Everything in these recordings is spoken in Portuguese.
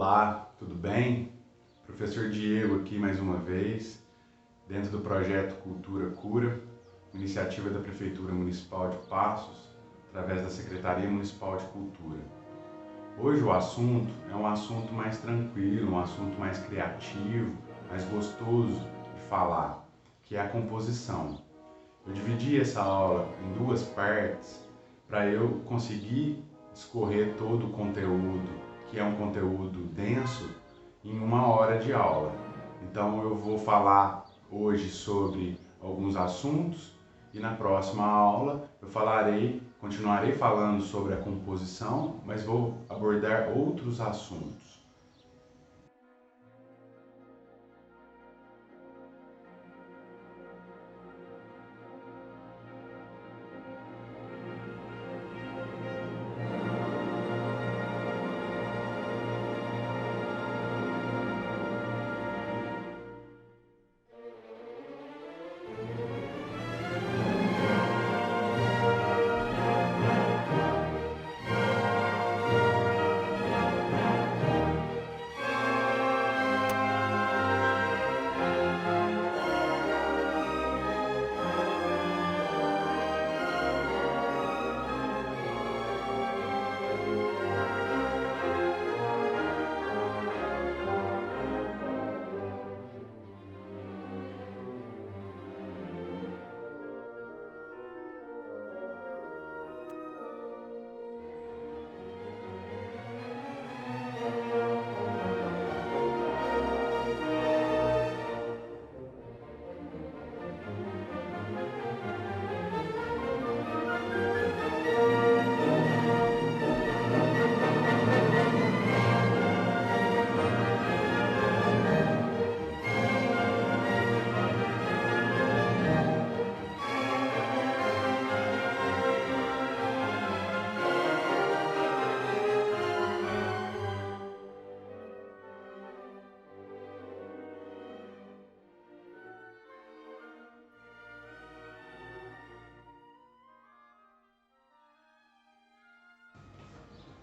Olá, tudo bem? Professor Diego aqui mais uma vez, dentro do projeto Cultura Cura, iniciativa da Prefeitura Municipal de Passos, através da Secretaria Municipal de Cultura. Hoje o assunto é um assunto mais tranquilo, um assunto mais criativo, mais gostoso de falar, que é a composição. Eu dividi essa aula em duas partes para eu conseguir discorrer todo o conteúdo, que é um conteúdo denso, em uma hora de aula. Então eu vou falar hoje sobre alguns assuntos e na próxima aula eu continuarei falando sobre a composição, mas vou abordar outros assuntos.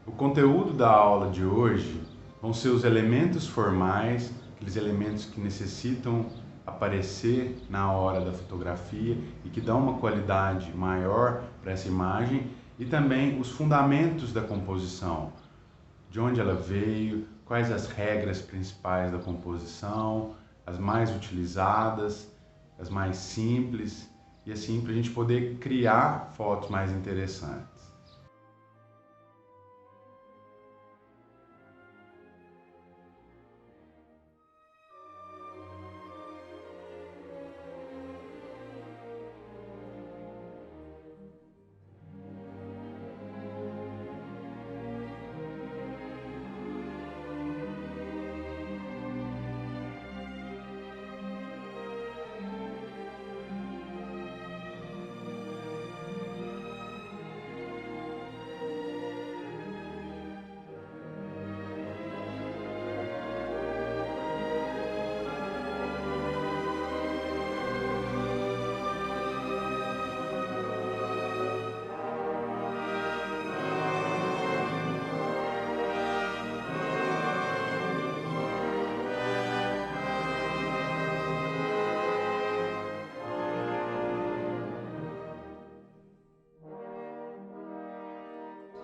O conteúdo da aula de hoje vão ser os elementos formais, aqueles elementos que necessitam aparecer na hora da fotografia e que dão uma qualidade maior para essa imagem, e também os fundamentos da composição, de onde ela veio, quais as regras principais da composição, as mais utilizadas, as mais simples, e assim para a gente poder criar fotos mais interessantes.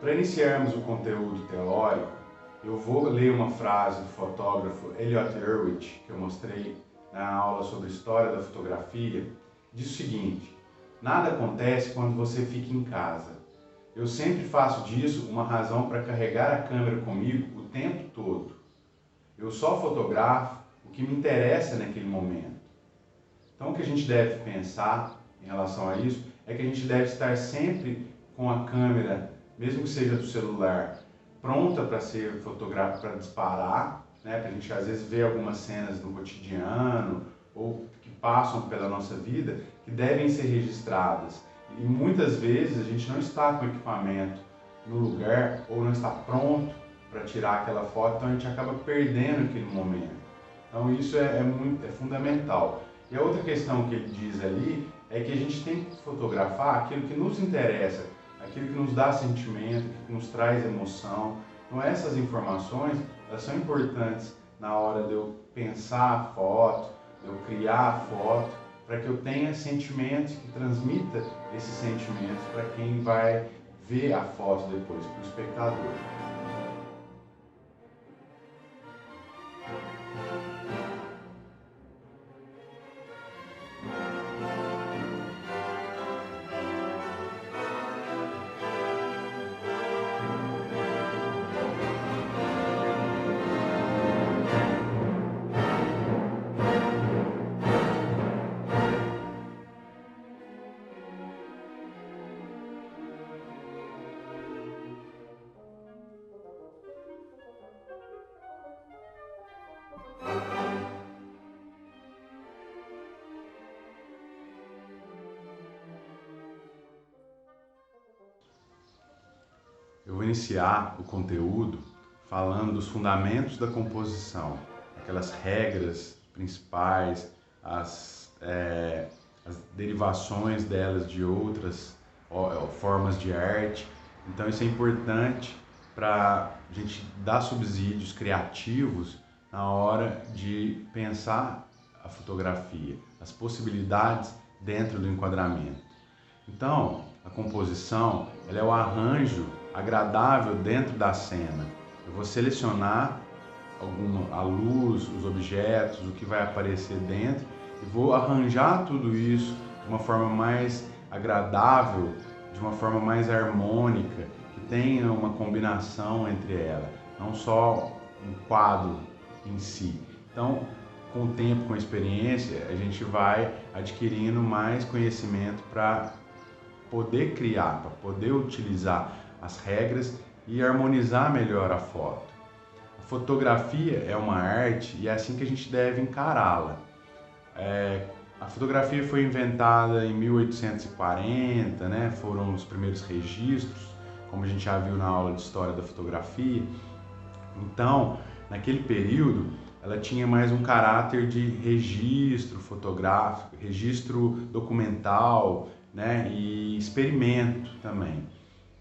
Para iniciarmos o conteúdo teórico, eu vou ler uma frase do fotógrafo Elliott Erwitt, que eu mostrei na aula sobre história da fotografia. Diz o seguinte: nada acontece quando você fica em casa. Eu sempre faço disso uma razão para carregar a câmera comigo o tempo todo. Eu só fotografo o que me interessa naquele momento. Então o que a gente deve pensar em relação a isso é que a gente deve estar sempre com a câmera, mesmo que seja do celular, pronta para ser fotografada, para disparar, né? Para a gente às vezes ver algumas cenas do cotidiano ou que passam pela nossa vida que devem ser registradas. E muitas vezes a gente não está com o equipamento no lugar ou não está pronto para tirar aquela foto, então a gente acaba perdendo aquele momento. Então isso é fundamental. E a outra questão que ele diz ali é que a gente tem que fotografar aquilo que nos interessa, aquilo que nos dá sentimento, que nos traz emoção, Então essas informações, elas são importantes na hora de eu pensar a foto, de eu criar a foto, para que eu tenha sentimentos, que transmita esses sentimentos para quem vai ver a foto depois, para o espectador. Eu vou iniciar o conteúdo falando dos fundamentos da composição, aquelas regras principais, as derivações delas de outras formas de arte. Então isso é importante para a gente dar subsídios criativos na hora de pensar a fotografia, as possibilidades dentro do enquadramento. Então, a composição, ela é o arranjo agradável dentro da cena. Eu vou selecionar a luz, os objetos, o que vai aparecer dentro e vou arranjar tudo isso de uma forma mais agradável, de uma forma mais harmônica, que tenha uma combinação entre ela, não só um quadro em si. Então, com o tempo, com a experiência, a gente vai adquirindo mais conhecimento para poder criar, para poder utilizar as regras e harmonizar melhor a foto. A fotografia é uma arte e é assim que a gente deve encará-la. A fotografia foi inventada em 1840, né? Foram os primeiros registros, como a gente já viu na aula de História da Fotografia. Então, naquele período, ela tinha mais um caráter de registro fotográfico, registro documental, né? E experimento também.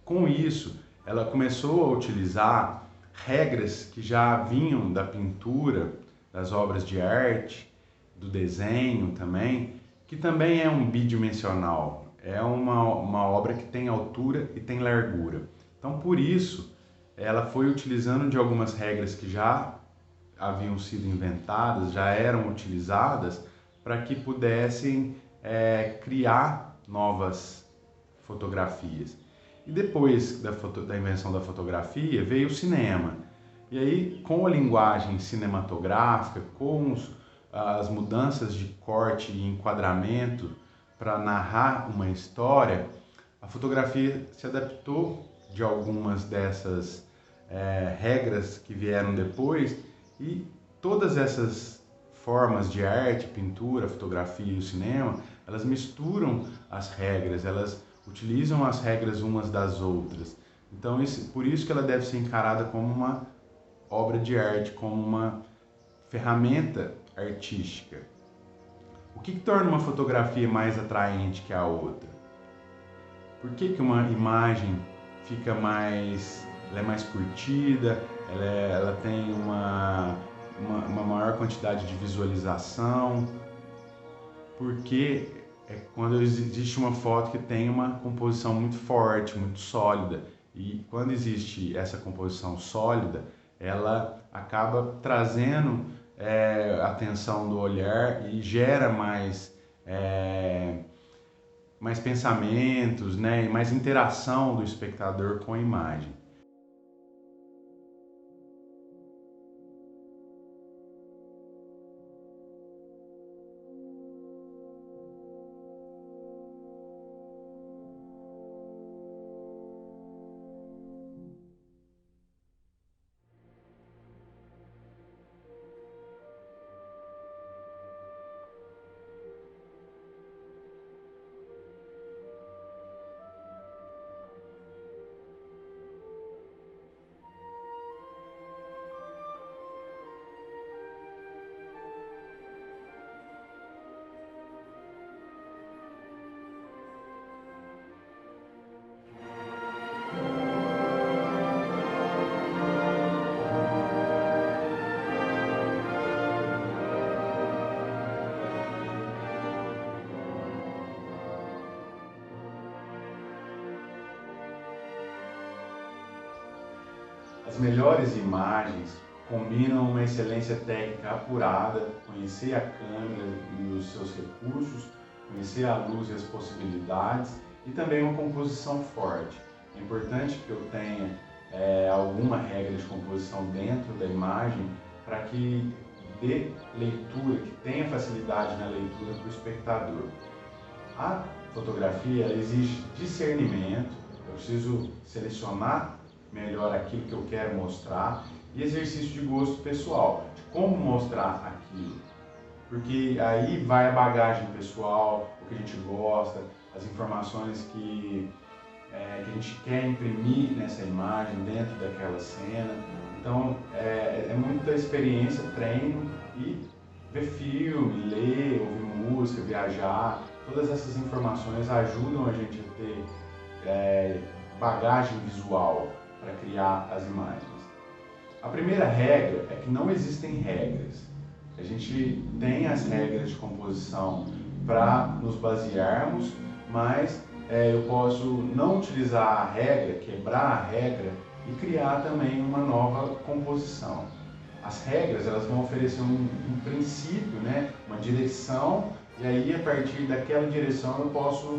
Com isso, ela começou a utilizar regras que já vinham da pintura, das obras de arte, do desenho também, que também é um bidimensional, é uma obra que tem altura e tem largura. Então, por isso, ela foi utilizando de algumas regras que já haviam sido inventadas, já eram utilizadas, para que pudessem criar novas fotografias. E depois da invenção da fotografia veio o cinema. E aí, com a linguagem cinematográfica, com as mudanças de corte e enquadramento para narrar uma história, a fotografia se adaptou de algumas dessas regras que vieram depois, e todas essas formas de arte, pintura, fotografia e o cinema, elas misturam as regras, elas utilizam as regras umas das outras. Então, por isso que ela deve ser encarada como uma obra de arte, como uma ferramenta artística. O que torna uma fotografia mais atraente que a outra? Por que uma imagem fica ela é mais curtida, ela tem uma maior quantidade de visualização? Porque é quando existe uma foto que tem uma composição muito forte, muito sólida. E quando existe essa composição sólida, ela acaba trazendo a atenção do olhar e gera mais pensamentos, né? E mais interação do espectador com a imagem. As melhores imagens combinam uma excelência técnica apurada, conhecer a câmera e os seus recursos, conhecer a luz e as possibilidades e também uma composição forte. É importante que eu tenha alguma regra de composição dentro da imagem para que dê leitura, que tenha facilidade na leitura para o espectador. A fotografia ela exige discernimento, eu preciso selecionar melhor aquilo que eu quero mostrar e exercício de gosto pessoal, de como mostrar aquilo. Porque aí vai a bagagem pessoal, o que a gente gosta, as informações que a gente quer imprimir nessa imagem, dentro daquela cena. Então é muita experiência, treino e ver filme, ler, ouvir música, viajar. Todas essas informações ajudam a gente a ter bagagem visual para criar as imagens. A primeira regra é que não existem regras. A gente tem as regras de composição para nos basearmos, mas eu posso não utilizar a regra, quebrar a regra e criar também uma nova composição. As regras elas vão oferecer um princípio, né? Uma direção, e aí a partir daquela direção eu posso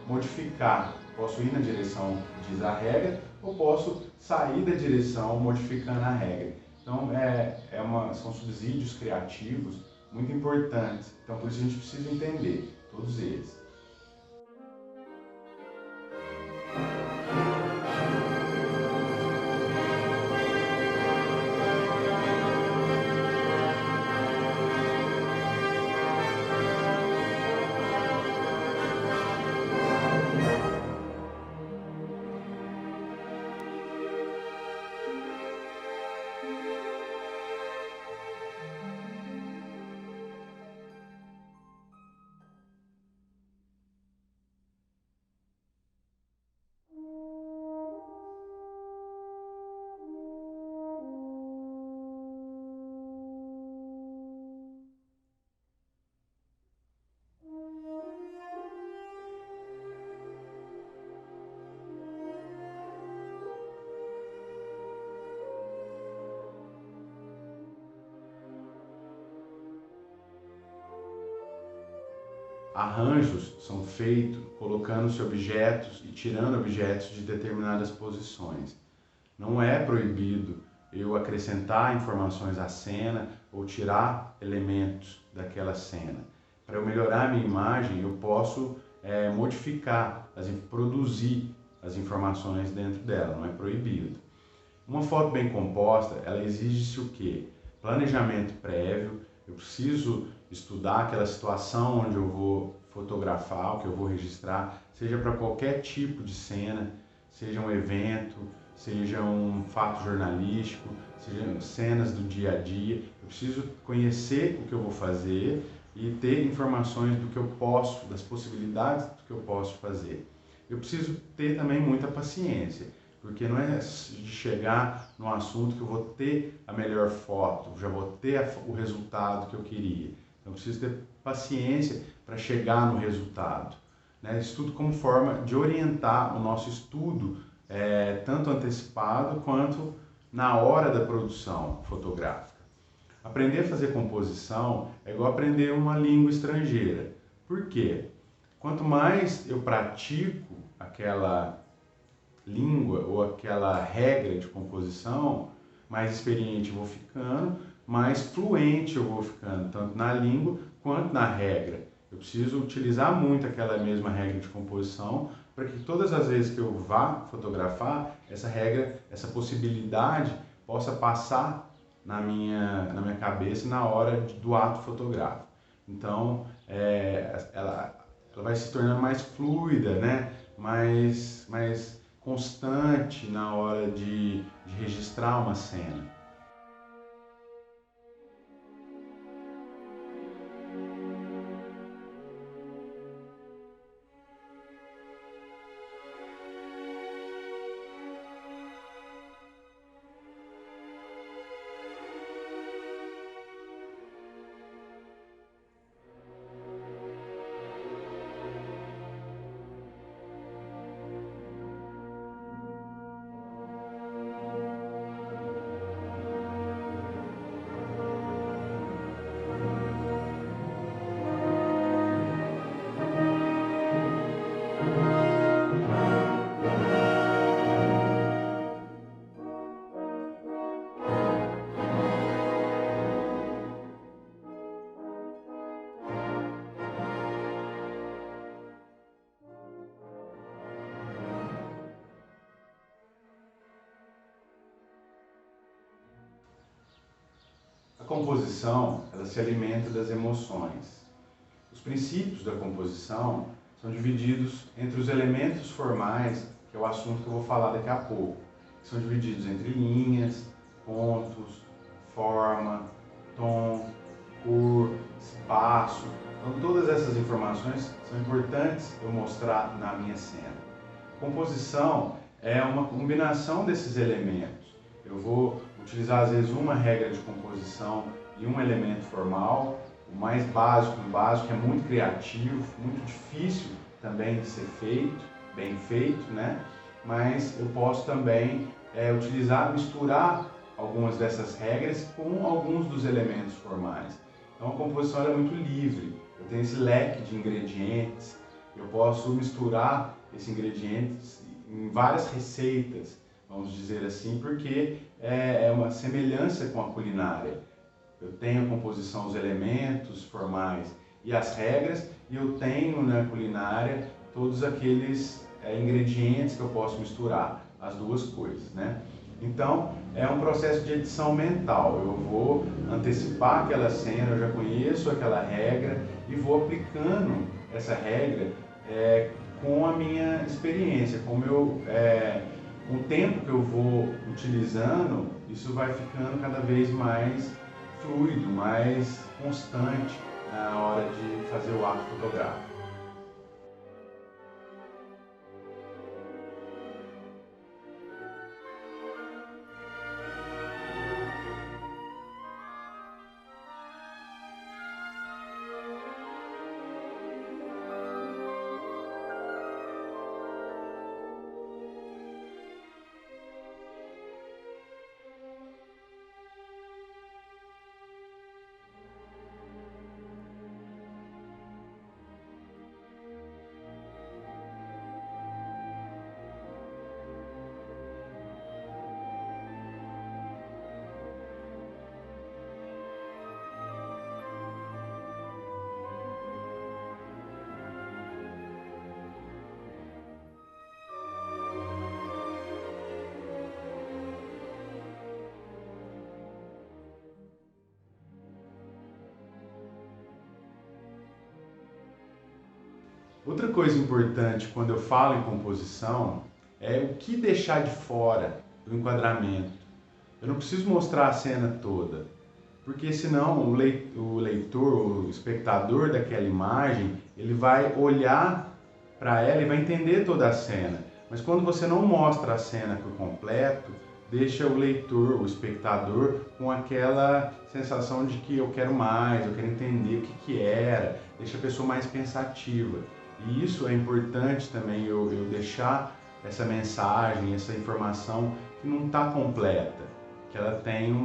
modificar. Posso ir na direção que diz a regra ou posso sair da direção modificando a regra. Então são subsídios criativos muito importantes. Então por isso a gente precisa entender todos eles. Arranjos são feitos colocando-se objetos e tirando objetos de determinadas posições. Não é proibido eu acrescentar informações à cena ou tirar elementos daquela cena. Para eu melhorar a minha imagem, eu posso modificar, produzir as informações dentro dela, não é proibido. Uma foto bem composta, ela exige-se o quê? Planejamento prévio, eu preciso estudar aquela situação onde eu vou fotografar, o que eu vou registrar, seja para qualquer tipo de cena, seja um evento, seja um fato jornalístico, sejam cenas do dia a dia. Eu preciso conhecer o que eu vou fazer e ter informações do que eu posso, das possibilidades do que eu posso fazer. Eu preciso ter também muita paciência, porque não é de chegar no assunto que eu vou ter a melhor foto, já vou ter o resultado que eu queria. Então, eu preciso ter paciência para chegar no resultado. Isso tudo como forma de orientar o nosso estudo, tanto antecipado quanto na hora da produção fotográfica. Aprender a fazer composição é igual aprender uma língua estrangeira. Por quê? Quanto mais eu pratico aquela língua ou aquela regra de composição, mais experiente eu vou ficando, mais fluente eu vou ficando, tanto na língua quanto na regra. Eu preciso utilizar muito aquela mesma regra de composição para que todas as vezes que eu vá fotografar, essa regra, essa possibilidade possa passar na minha cabeça na hora do ato fotográfico. Então, ela vai se tornando mais fluida, né? mais constante na hora de registrar uma cena. composição, ela se alimenta das emoções. Os princípios da composição são divididos entre os elementos formais, que é o assunto que eu vou falar daqui a pouco, que são divididos entre linhas, pontos, forma, tom, cor, espaço. Então, todas essas informações são importantes eu mostrar na minha cena. Composição é uma combinação desses elementos. Eu vou utilizar, às vezes, uma regra de composição e um elemento formal. O mais básico, é muito criativo, muito difícil também de ser feito, bem feito, né? Mas eu posso também misturar algumas dessas regras com alguns dos elementos formais. Então a composição é muito livre, eu tenho esse leque de ingredientes, eu posso misturar esses ingredientes em várias receitas, vamos dizer assim, porque é uma semelhança com a culinária. Eu tenho a composição, os elementos formais e as regras, e eu tenho na culinária todos aqueles ingredientes que eu posso misturar, as duas coisas, né? Então, é um processo de edição mental. Eu vou antecipar aquela cena, eu já conheço aquela regra e vou aplicando essa regra com a minha experiência, com o tempo que eu vou utilizando, isso vai ficando cada vez mais fluido, mais constante na hora de fazer o ato fotográfico. Outra coisa importante quando eu falo em composição é o que deixar de fora do enquadramento. Eu não preciso mostrar a cena toda, porque senão o leitor, o espectador daquela imagem, ele vai olhar para ela e vai entender toda a cena. Mas quando você não mostra a cena por completo, deixa o leitor, o espectador, com aquela sensação de que eu quero mais, eu quero entender o que era, deixa a pessoa mais pensativa. E isso é importante também, eu deixar essa mensagem, essa informação que não está completa, que ela tem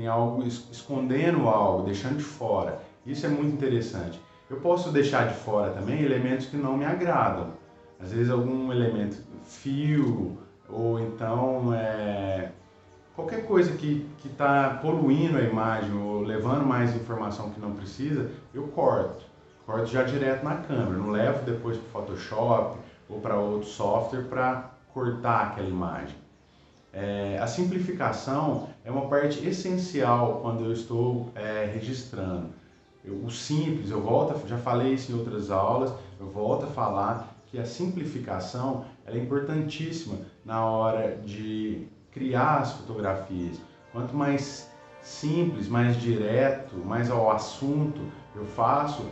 algo escondendo algo, deixando de fora. Isso é muito interessante. Eu posso deixar de fora também elementos que não me agradam. Às vezes algum elemento, fio, ou então qualquer coisa que está poluindo a imagem ou levando mais informação que não precisa, eu corto já direto na câmera, não levo depois para o Photoshop ou para outro software para cortar aquela imagem. A simplificação é uma parte essencial quando eu estou registrando. O simples, já falei isso em outras aulas, eu volto a falar que a simplificação ela é importantíssima na hora de criar as fotografias. Quanto mais simples, mais direto, mais ao assunto eu faço,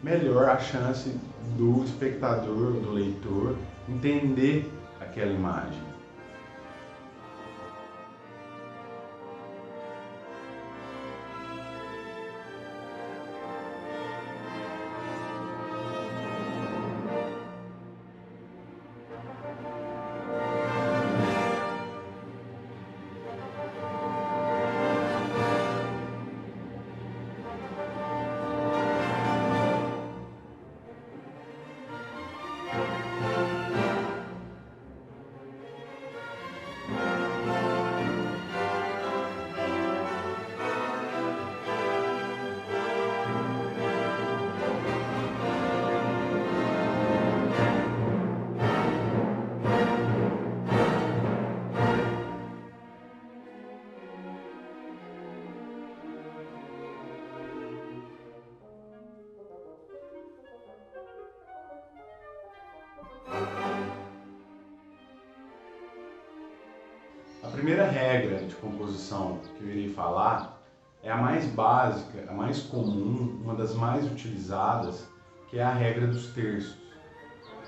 melhor a chance do espectador, do leitor, entender aquela imagem. primeira regra de composição que eu irei falar é a mais básica, a mais comum, uma das mais utilizadas, que é a regra dos terços.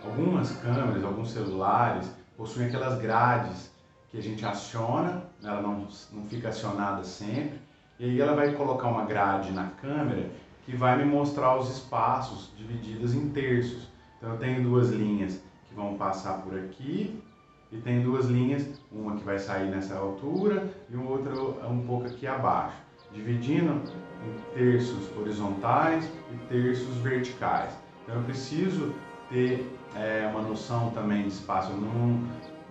Algumas câmeras, alguns celulares possuem aquelas grades que a gente aciona, ela não fica acionada sempre, e aí ela vai colocar uma grade na câmera que vai me mostrar os espaços divididos em terços. Então eu tenho duas linhas que vão passar por aqui, e tem duas linhas, uma que vai sair nessa altura e outra um pouco aqui abaixo, dividindo em terços horizontais e terços verticais. Então eu preciso ter uma noção também de espaço.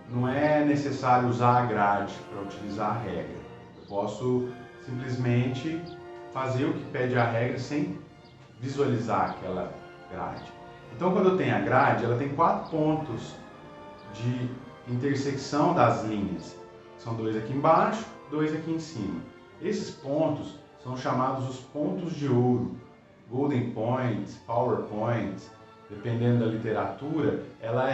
Não é necessário usar a grade para utilizar a regra. Eu posso simplesmente fazer o que pede a regra sem visualizar aquela grade. Então quando eu tenho a grade, ela tem 4 pontos de intersecção das linhas. São 2 aqui embaixo, 2 aqui em cima. Esses pontos são chamados os pontos de ouro, golden points, power points, dependendo da literatura, ela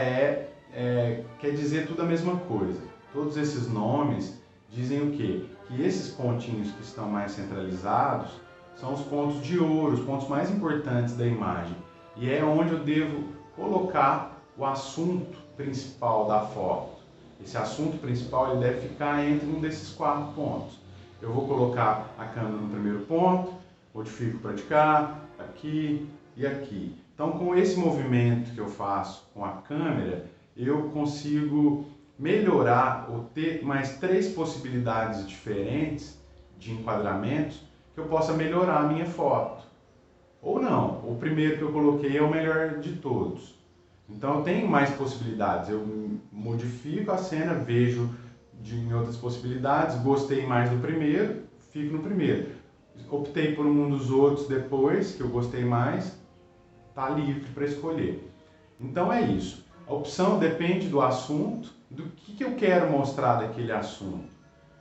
quer dizer tudo a mesma coisa. Todos esses nomes dizem o quê? Que esses pontinhos que estão mais centralizados são os pontos de ouro, os pontos mais importantes da imagem. E é onde eu devo colocar o assunto principal da foto. Esse assunto principal ele deve ficar entre um desses 4 pontos. Eu vou colocar a câmera no primeiro ponto, modifico para de cá, aqui e aqui. Então, com esse movimento que eu faço com a câmera, eu consigo melhorar ou ter mais 3 possibilidades diferentes de enquadramentos que eu possa melhorar a minha foto. Ou não, o primeiro que eu coloquei é o melhor de todos. Então eu tenho mais possibilidades, eu modifico a cena, vejo em outras possibilidades, gostei mais do primeiro, fico no primeiro. Optei por um dos outros depois, que eu gostei mais, está livre para escolher. Então é isso. A opção depende do assunto, do que eu quero mostrar daquele assunto.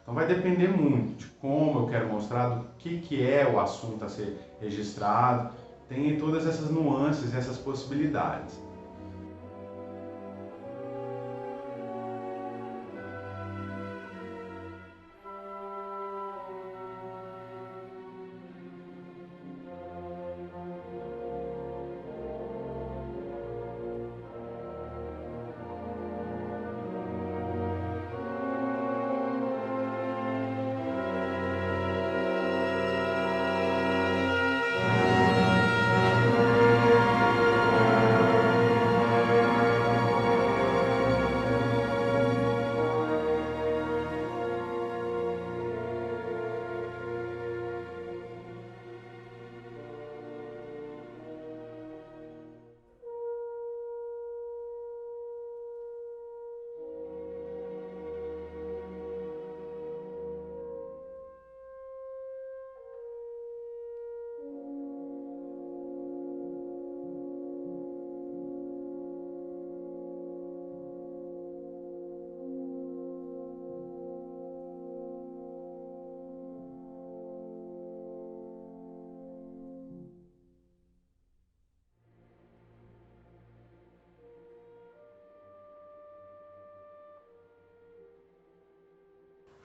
Então vai depender muito de como eu quero mostrar, do que é o assunto a ser registrado. Tem todas essas nuances, essas possibilidades.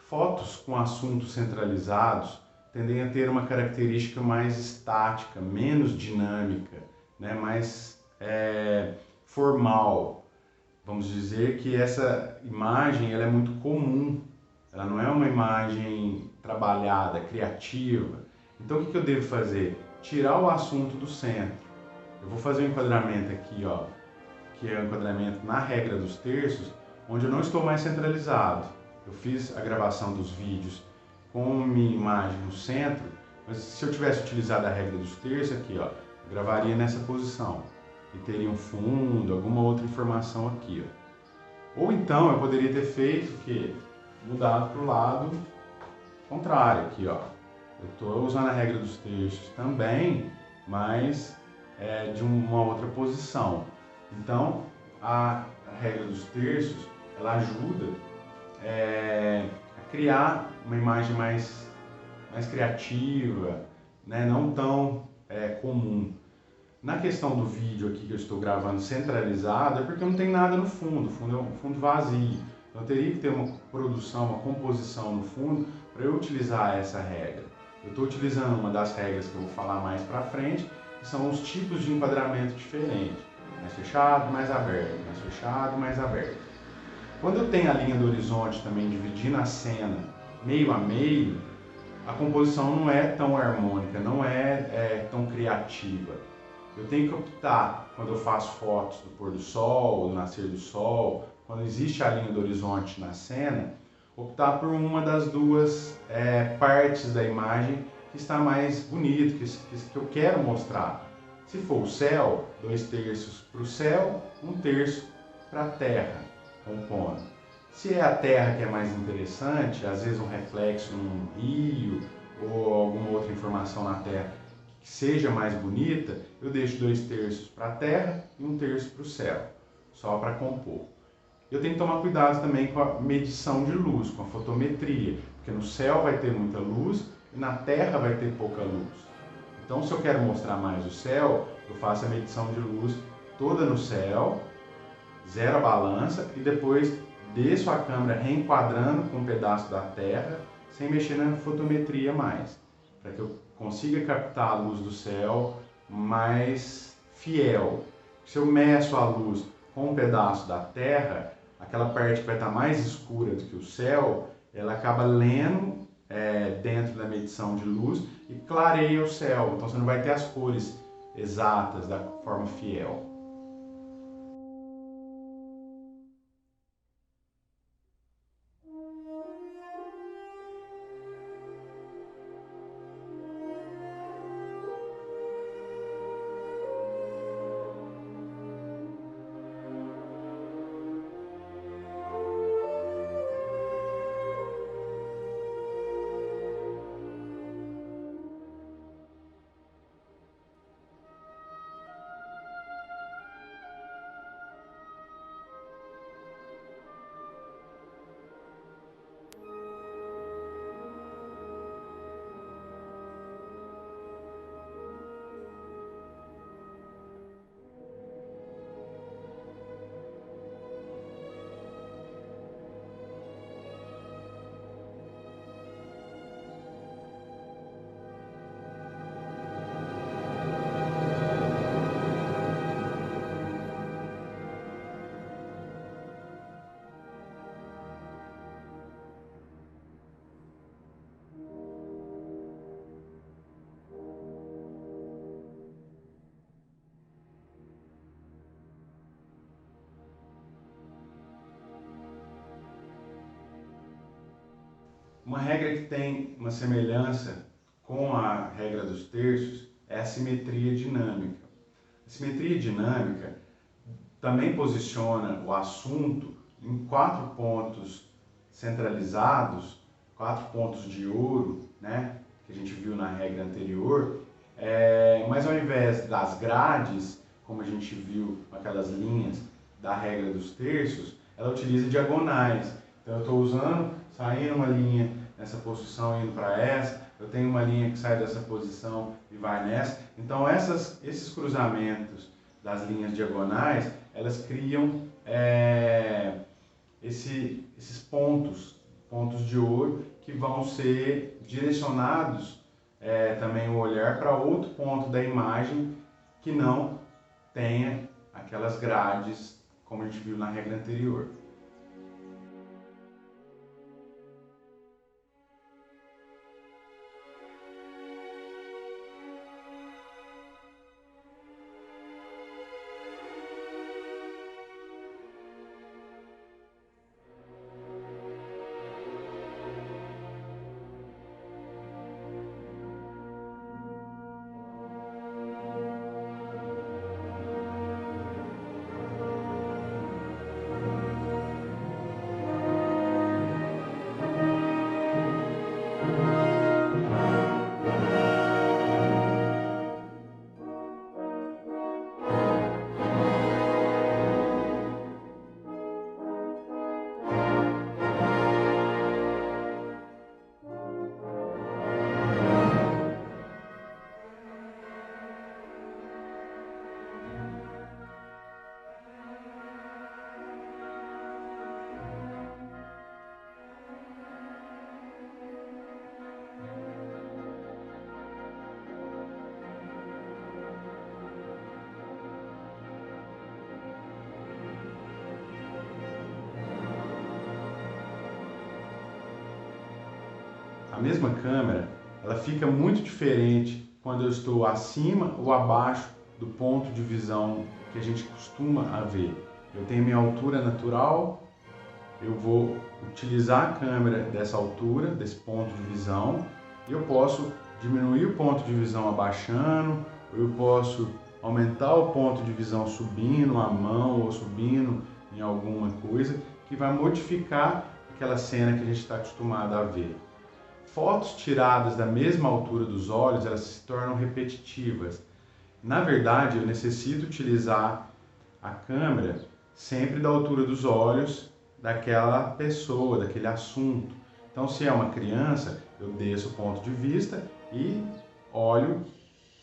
Fotos com assuntos centralizados tendem a ter uma característica mais estática, menos dinâmica, né? Mais formal. Vamos dizer que essa imagem ela é muito comum, ela não é uma imagem trabalhada, criativa. Então o que eu devo fazer? Tirar o assunto do centro. Eu vou fazer um enquadramento aqui, ó, que é um enquadramento na regra dos terços, onde eu não estou mais centralizado. Eu fiz a gravação dos vídeos com minha imagem no centro, mas se eu tivesse utilizado a regra dos terços aqui, ó, eu gravaria nessa posição e teria um fundo, alguma outra informação aqui, ó. Ou então eu poderia ter feito o quê? Mudado para o lado contrário aqui, ó. Eu estou usando a regra dos terços também, mas de uma outra posição. Então a regra dos terços ela ajuda a criar uma imagem mais criativa, né? Não tão comum. Na questão do vídeo aqui que eu estou gravando centralizado, é porque não tem nada no fundo, o fundo é um fundo vazio. Então eu teria que ter uma produção, uma composição no fundo para eu utilizar essa regra. Eu estou utilizando uma das regras que eu vou falar mais para frente, que são os tipos de enquadramento diferentes. Mais fechado, mais aberto, mais fechado, mais aberto. Quando eu tenho a linha do horizonte também dividindo a cena meio a meio, a composição não é tão harmônica, não é tão criativa. Eu tenho que optar, quando eu faço fotos do pôr do sol, do nascer do sol, quando existe a linha do horizonte na cena, optar por uma das duas partes da imagem que está mais bonito, que eu quero mostrar. Se for o céu, 2/3 para o céu, 1/3 para a terra, compondo. Se é a terra que é mais interessante, às vezes um reflexo num rio ou alguma outra informação na terra que seja mais bonita, eu deixo 2/3 para a terra e 1/3 para o céu, só para compor. Eu tenho que tomar cuidado também com a medição de luz, com a fotometria, porque no céu vai ter muita luz e na terra vai ter pouca luz. Então, se eu quero mostrar mais o céu, eu faço a medição de luz toda no céu, zero a balança e depois desço a câmera reenquadrando com um pedaço da terra, sem mexer na fotometria mais, para que eu consiga captar a luz do céu mais fiel. Se eu meço a luz com um pedaço da terra, aquela parte que vai estar mais escura do que o céu, ela acaba lendo dentro da medição de luz e clareia o céu. Então você não vai ter as cores exatas da forma fiel. Uma regra que tem uma semelhança com a regra dos terços é a simetria dinâmica. A simetria dinâmica também posiciona o assunto em 4 pontos centralizados, 4 pontos de ouro, né, que a gente viu na regra anterior, mas ao invés das grades, como a gente viu com aquelas linhas da regra dos terços, ela utiliza diagonais. Então eu estou usando, saindo uma linha nessa posição indo para essa, eu tenho uma linha que sai dessa posição e vai nessa. Então esses cruzamentos das linhas diagonais, elas criam esses pontos de ouro que vão ser direcionados também o olhar para outro ponto da imagem que não tenha aquelas grades como a gente viu na regra anterior. mesma câmera, ela fica muito diferente quando eu estou acima ou abaixo do ponto de visão que a gente costuma ver. Eu tenho minha altura natural, eu vou utilizar a câmera dessa altura, desse ponto de visão, e eu posso diminuir o ponto de visão abaixando, eu posso aumentar o ponto de visão subindo a mão ou subindo em alguma coisa que vai modificar aquela cena que a gente está acostumado a ver. Fotos tiradas da mesma altura dos olhos, elas se tornam repetitivas. Na verdade, eu necessito utilizar a câmera sempre da altura dos olhos daquela pessoa, daquele assunto. Então, se é uma criança, eu desço o ponto de vista e olho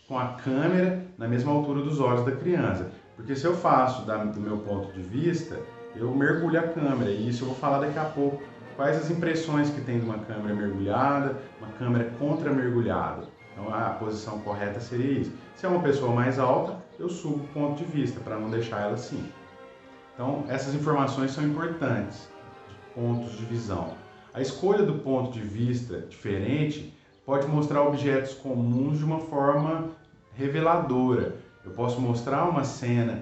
com a câmera na mesma altura dos olhos da criança. Porque se eu faço do meu ponto de vista, eu mergulho a câmera, e isso eu vou falar daqui a pouco. Quais as impressões que tem de uma câmera mergulhada, uma câmera contra-mergulhada. Então a posição correta seria isso. Se é uma pessoa mais alta, eu subo o ponto de vista para não deixar ela assim. Então essas informações são importantes, de pontos de visão. A escolha do ponto de vista diferente pode mostrar objetos comuns de uma forma reveladora. Eu posso mostrar uma cena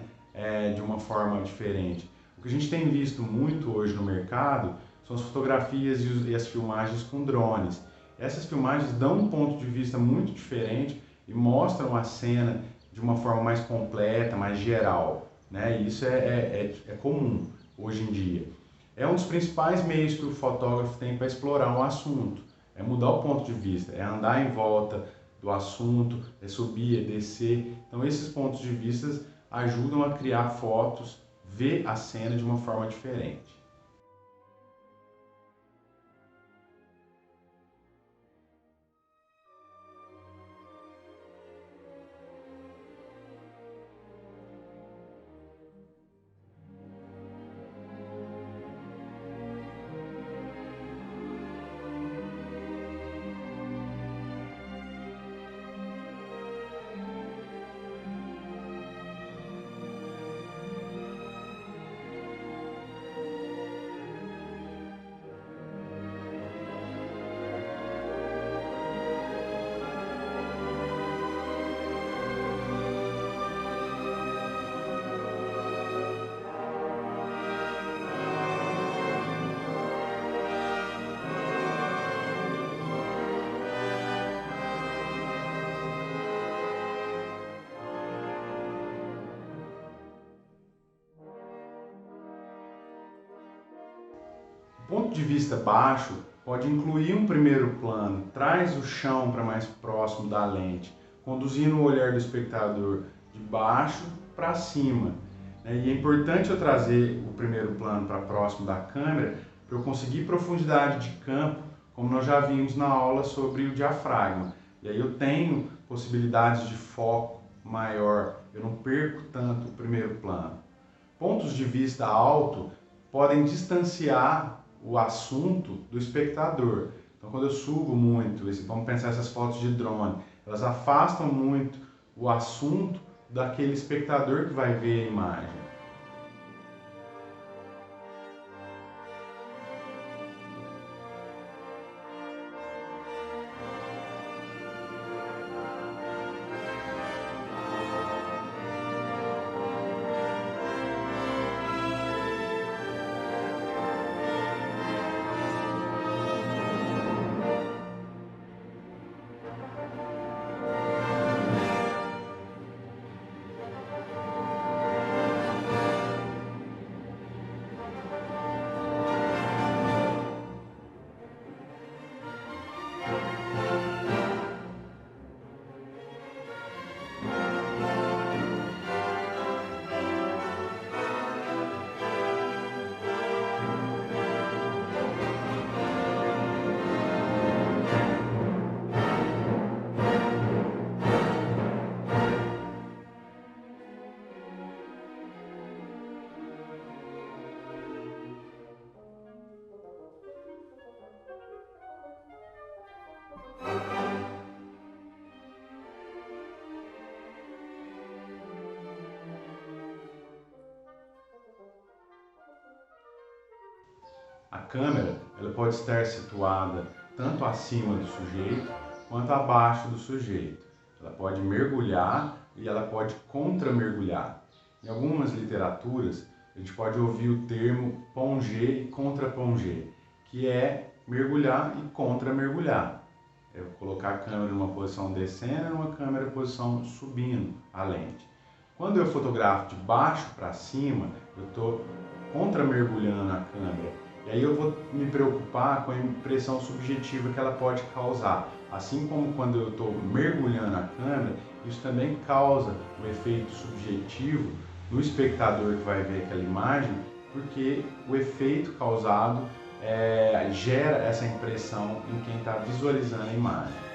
de uma forma diferente. O que a gente tem visto muito hoje no mercado são as fotografias e as filmagens com drones. Essas filmagens dão um ponto de vista muito diferente e mostram a cena de uma forma mais completa, mais geral, né? Isso é comum hoje em dia. É um dos principais meios que o fotógrafo tem para explorar um assunto. É mudar o ponto de vista, é andar em volta do assunto, é subir, é descer. Então esses pontos de vista ajudam a criar fotos, ver a cena de uma forma diferente. O ponto de vista baixo pode incluir um primeiro plano, traz o chão para mais próximo da lente, conduzindo o olhar do espectador de baixo para cima. E é importante eu trazer o primeiro plano para próximo da câmera para eu conseguir profundidade de campo, como nós já vimos na aula sobre o diafragma. E aí eu tenho possibilidades de foco maior, eu não perco tanto o primeiro plano. Pontos de vista alto podem distanciar o assunto do espectador. Então, quando eu subo muito, vamos pensar essas fotos de drone, elas afastam muito o assunto daquele espectador que vai ver a imagem. A câmera ela pode estar situada tanto acima do sujeito quanto abaixo do sujeito. Ela pode mergulhar e ela pode contra-mergulhar. Em algumas literaturas, a gente pode ouvir o termo plonger e contra-plonger, que é mergulhar e contra-mergulhar. Eu vou colocar a câmera numa posição descendo e numa câmera posição subindo a lente. Quando eu fotografo de baixo para cima, eu estou contra-mergulhando a câmera. E aí eu vou me preocupar com a impressão subjetiva que ela pode causar. Assim como quando eu estou mergulhando a câmera, isso também causa um efeito subjetivo no espectador que vai ver aquela imagem, porque o efeito causado gera essa impressão em quem está visualizando a imagem.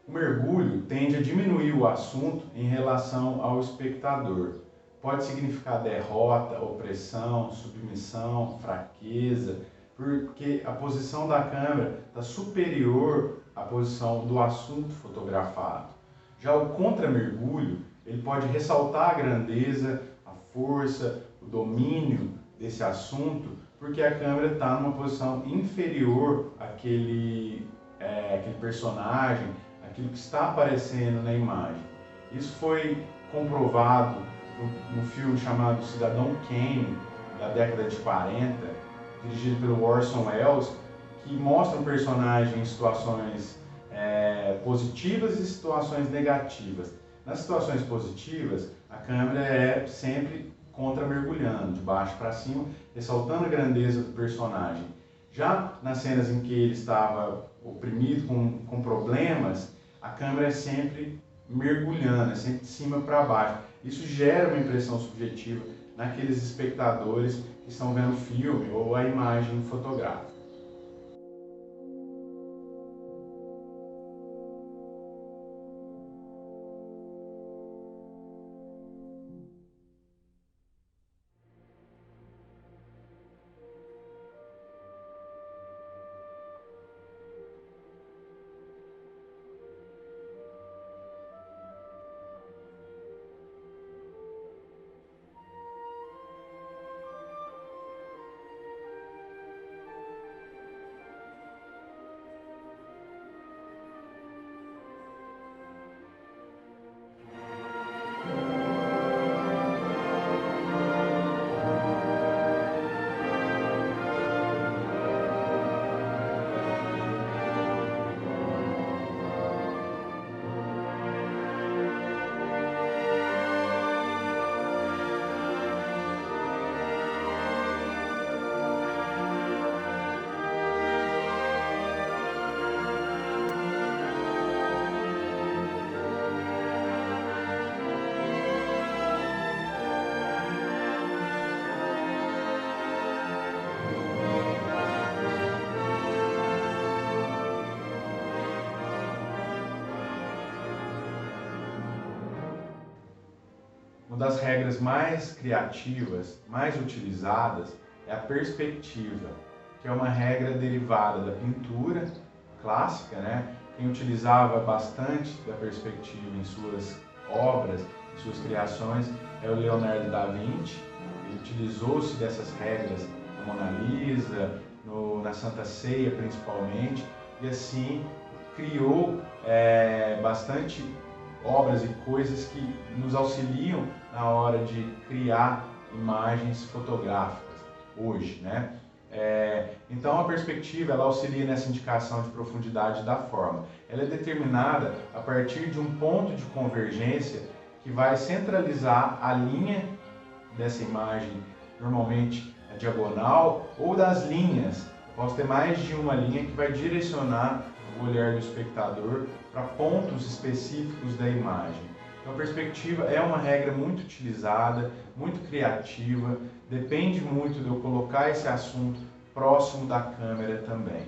O mergulho tende a diminuir o assunto em relação ao espectador. Pode significar derrota, opressão, submissão, fraqueza, porque a posição da câmera está superior à posição do assunto fotografado. Já o contramergulho, ele pode ressaltar a grandeza, a força, o domínio desse assunto, porque a câmera está numa posição inferior àquele personagem, aquilo que está aparecendo na imagem. Isso foi comprovado no filme chamado Cidadão Kane, da década de 40, dirigido pelo Orson Welles, que mostra um personagem em situações positivas e situações negativas. Nas situações positivas, a câmera é sempre contra-mergulhando, de baixo para cima, ressaltando a grandeza do personagem. Já nas cenas em que ele estava oprimido com problemas, a câmera é sempre mergulhando, é sempre de cima para baixo. Isso gera uma impressão subjetiva naqueles espectadores que estão vendo o filme ou a imagem fotográfica. Uma das regras mais criativas, mais utilizadas, é a perspectiva, que é uma regra derivada da pintura clássica, né? Quem utilizava bastante da perspectiva em suas obras, em suas criações, é o Leonardo da Vinci. utilizou-se dessas regras na Mona Lisa, na Santa Ceia principalmente, e assim criou bastante obras e coisas que nos auxiliam na hora de criar imagens fotográficas hoje, né? Então a perspectiva ela auxilia nessa indicação de profundidade da forma. Ela é determinada a partir de um ponto de convergência que vai centralizar a linha dessa imagem, normalmente a diagonal, ou das linhas. Eu posso ter mais de uma linha que vai direcionar o olhar do espectador para pontos específicos da imagem. Então a perspectiva é uma regra muito utilizada, muito criativa, depende muito de eu colocar esse assunto próximo da câmera também.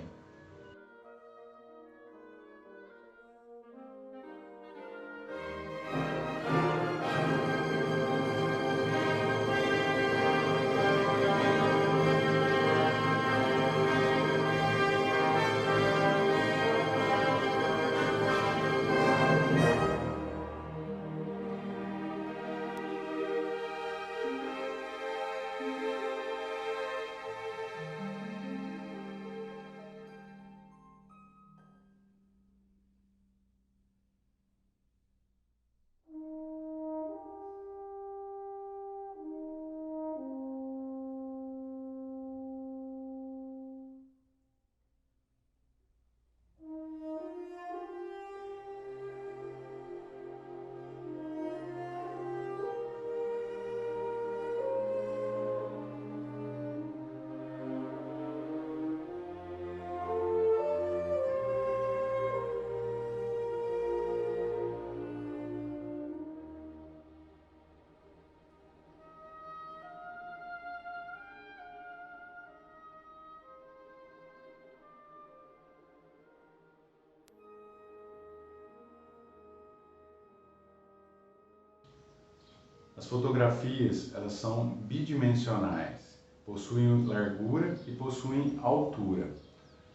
As fotografias, elas são bidimensionais, possuem largura e possuem altura.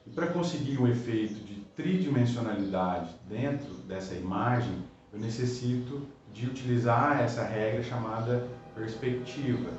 E para conseguir um efeito de tridimensionalidade dentro dessa imagem, eu necessito de utilizar essa regra chamada perspectiva.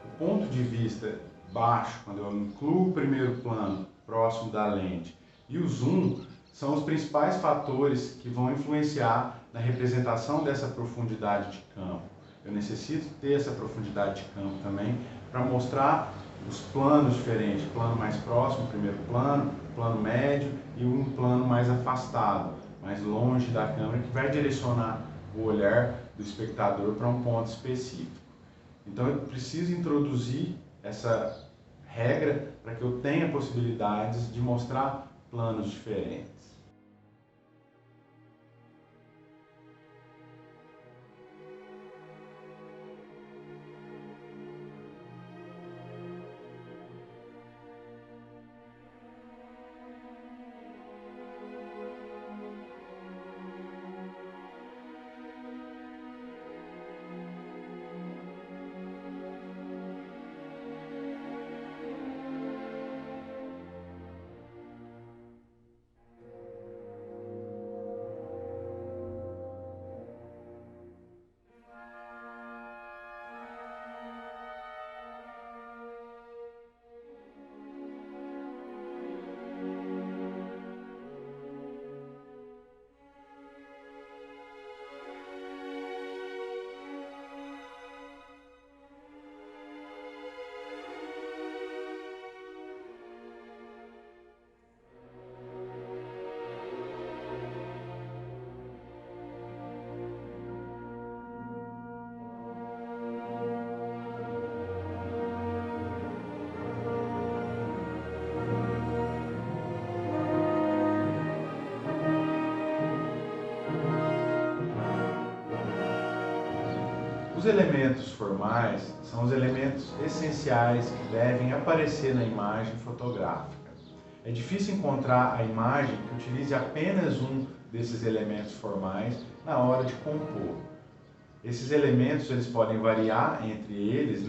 O ponto de vista baixo, quando eu incluo o primeiro plano próximo da lente, e o zoom, são os principais fatores que vão influenciar na representação dessa profundidade de campo. Eu necessito ter essa profundidade de campo também para mostrar os planos diferentes, plano mais próximo, primeiro plano médio e um plano mais afastado, mais longe da câmera, que vai direcionar o olhar do espectador para um ponto específico. Então eu preciso introduzir essa regra para que eu tenha possibilidades de mostrar planos diferentes. Os elementos formais são os elementos essenciais que devem aparecer na imagem fotográfica. É difícil encontrar a imagem que utilize apenas um desses elementos formais na hora de compor. Esses elementos eles podem variar entre eles,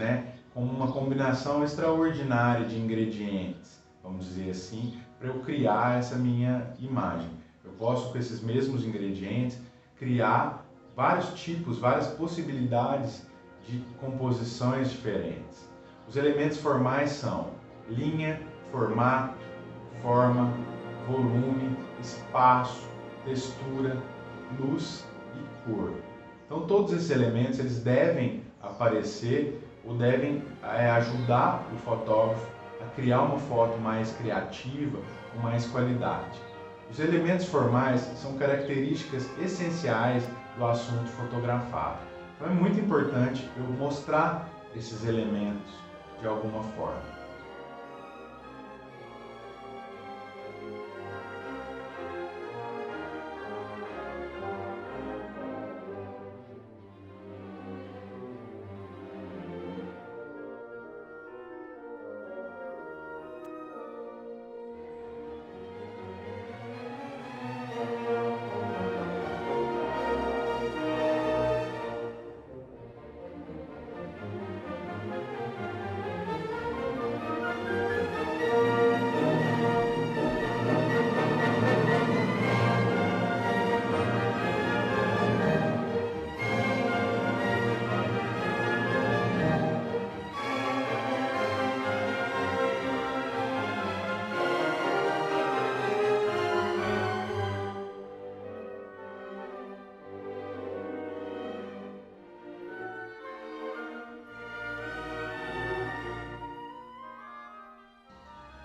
como uma combinação extraordinária de ingredientes, vamos dizer assim, para eu criar essa minha imagem. Eu posso, com esses mesmos ingredientes, criar vários tipos, várias possibilidades de composições diferentes. Os elementos formais são linha, formato, forma, volume, espaço, textura, luz e cor. Então todos esses elementos eles devem aparecer ou devem ajudar o fotógrafo a criar uma foto mais criativa, com mais qualidade. Os elementos formais são características essenciais do assunto fotografado. Então é muito importante eu mostrar esses elementos de alguma forma.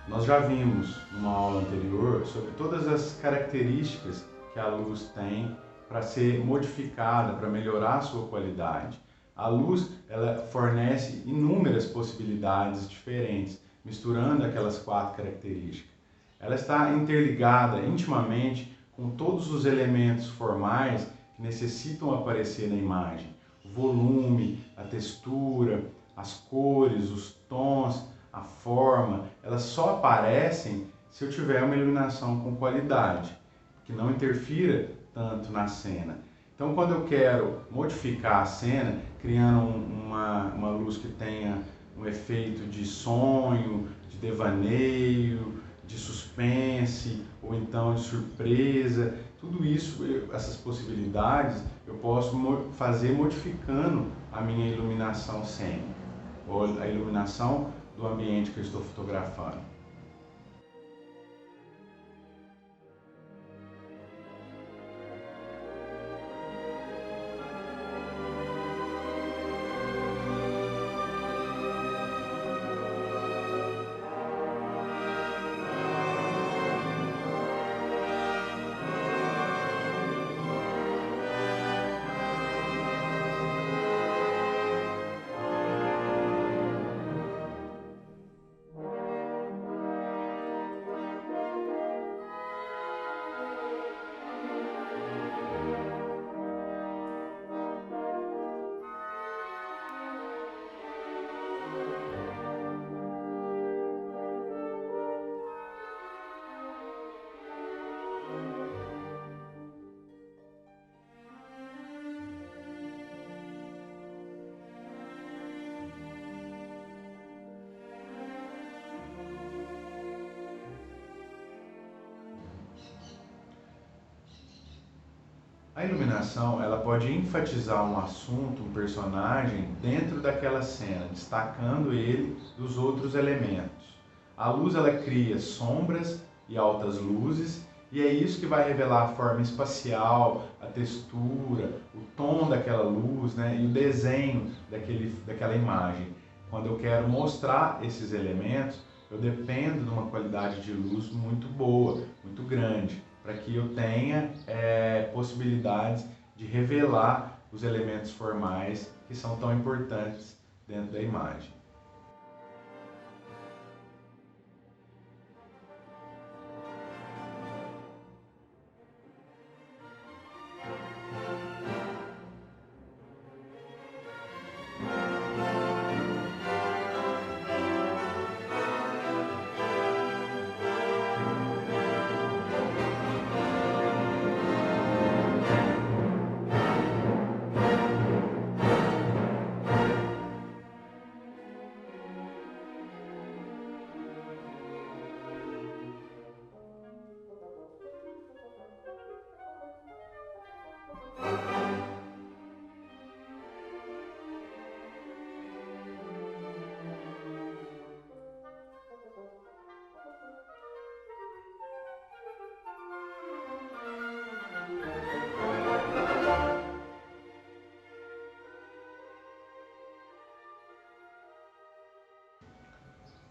Nós já vimos numa aula anterior sobre todas as características que a luz tem para ser modificada, para melhorar a sua qualidade. A luz ela fornece inúmeras possibilidades diferentes, misturando aquelas 4 características. Ela está interligada intimamente com todos os elementos formais que necessitam aparecer na imagem. O volume, a textura, as cores, os tons, a forma, elas só aparecem se eu tiver uma iluminação com qualidade, que não interfira tanto na cena. Então, quando eu quero modificar a cena, criando uma luz que tenha um efeito de sonho, de devaneio, de suspense, ou então de surpresa, tudo isso, essas possibilidades, eu posso fazer modificando a minha iluminação cênica, ou a iluminação do ambiente que eu estou fotografando. A iluminação ela pode enfatizar um assunto, um personagem dentro daquela cena, destacando ele dos outros elementos. A luz ela cria sombras e altas luzes e é isso que vai revelar a forma espacial, a textura, o tom daquela luz, né, e o desenho daquela imagem. Quando eu quero mostrar esses elementos, eu dependo de uma qualidade de luz muito boa, muito grande, para que eu tenha possibilidades de revelar os elementos formais que são tão importantes dentro da imagem.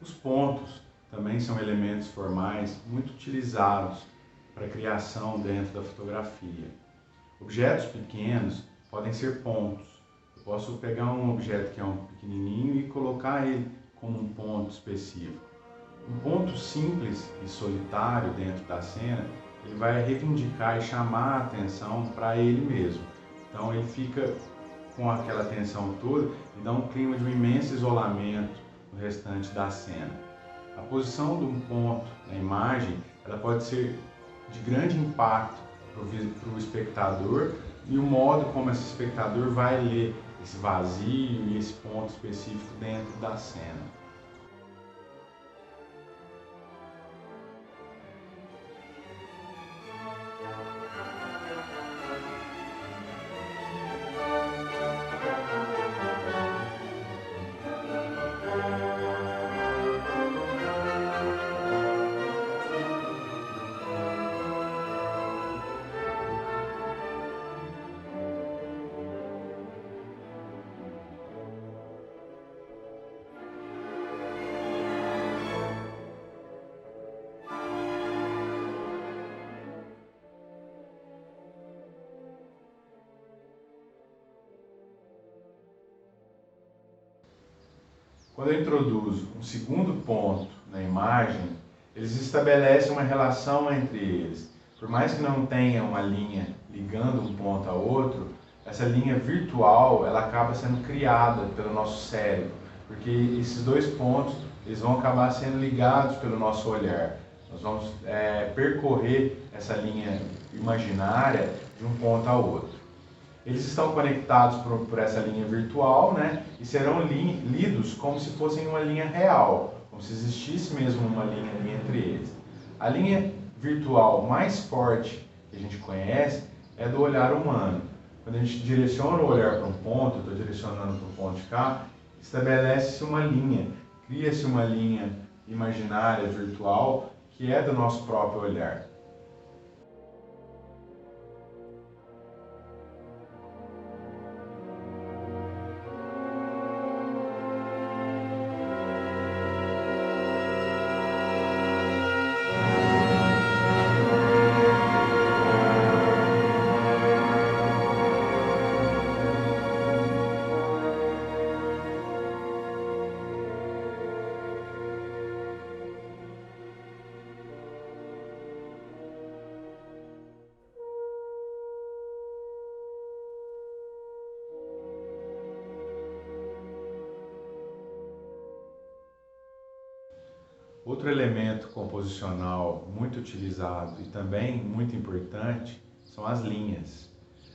Os pontos também são elementos formais muito utilizados para a criação dentro da fotografia. Objetos pequenos podem ser pontos. Eu posso pegar um objeto que é um pequenininho e colocar ele como um ponto específico. Um ponto simples e solitário dentro da cena, ele vai reivindicar e chamar a atenção para ele mesmo. Então ele fica com aquela atenção toda e dá um clima de um imenso isolamento no restante da cena. A posição de um ponto na imagem, ela pode ser de grande impacto para o espectador e o modo como esse espectador vai ler esse vazio e esse ponto específico dentro da cena. Quando eu introduzo um segundo ponto na imagem, eles estabelecem uma relação entre eles. Por mais que não tenha uma linha ligando um ponto a outro, essa linha virtual ela acaba sendo criada pelo nosso cérebro, porque esses dois pontos eles vão acabar sendo ligados pelo nosso olhar. Nós vamos percorrer essa linha imaginária de um ponto a outro. Eles estão conectados por essa linha virtual, né? E serão lidos como se fossem uma linha real, como se existisse mesmo uma linha ali entre eles. A linha virtual mais forte que a gente conhece é do olhar humano. Quando a gente direciona o olhar para um ponto, eu estou direcionando para o ponto de cá, estabelece-se uma linha, cria-se uma linha imaginária, virtual, que é do nosso próprio olhar. Outro elemento composicional muito utilizado e também muito importante são as linhas.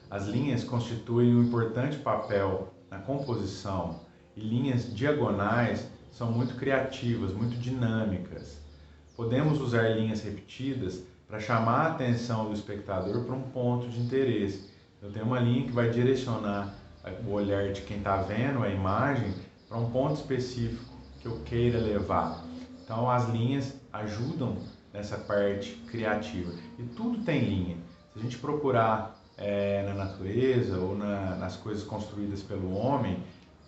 As linhas constituem um importante papel na composição e linhas diagonais são muito criativas, muito dinâmicas. Podemos usar linhas repetidas para chamar a atenção do espectador para um ponto de interesse. Eu tenho uma linha que vai direcionar o olhar de quem está vendo a imagem para um ponto específico que eu queira levar. Então as linhas ajudam nessa parte criativa. E tudo tem linha. Se a gente procurar na natureza ou nas coisas construídas pelo homem,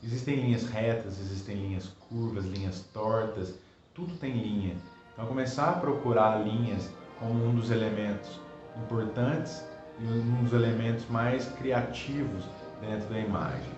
existem linhas retas, existem linhas curvas, linhas tortas, tudo tem linha. Então começar a procurar linhas como um dos elementos importantes e um dos elementos mais criativos dentro da imagem.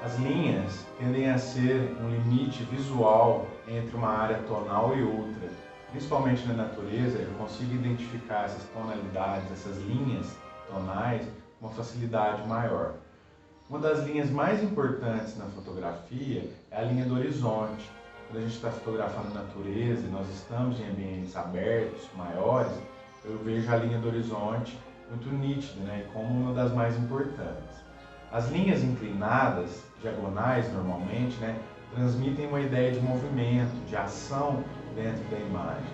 As linhas tendem a ser um limite visual entre uma área tonal e outra. Principalmente na natureza, eu consigo identificar essas tonalidades, essas linhas tonais, com uma facilidade maior. Uma das linhas mais importantes na fotografia é a linha do horizonte. Quando a gente está fotografando a natureza e nós estamos em ambientes abertos, maiores, eu vejo a linha do horizonte muito nítida, né, como uma das mais importantes. As linhas inclinadas, diagonais normalmente, né, transmitem uma ideia de movimento, de ação dentro da imagem.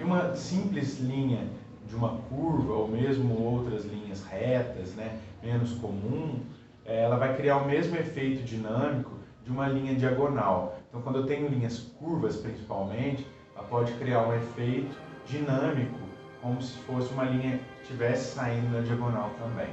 E uma simples linha de uma curva, ou mesmo outras linhas retas, né, menos comum, ela vai criar o mesmo efeito dinâmico de uma linha diagonal. Então, quando eu tenho linhas curvas, principalmente, ela pode criar um efeito dinâmico, como se fosse uma linha que estivesse saindo na diagonal também.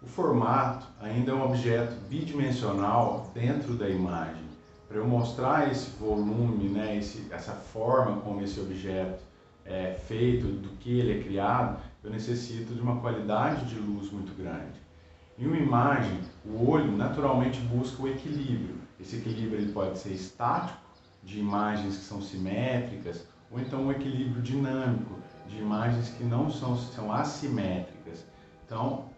O formato ainda é um objeto bidimensional dentro da imagem. Para eu mostrar esse volume, né, essa forma como esse objeto é feito, do que ele é criado, eu necessito de uma qualidade de luz muito grande. Em uma imagem, o olho naturalmente busca o equilíbrio. Esse equilíbrio ele pode ser estático, de imagens que são simétricas, ou então um equilíbrio dinâmico, de imagens que não são assimétricas. Então,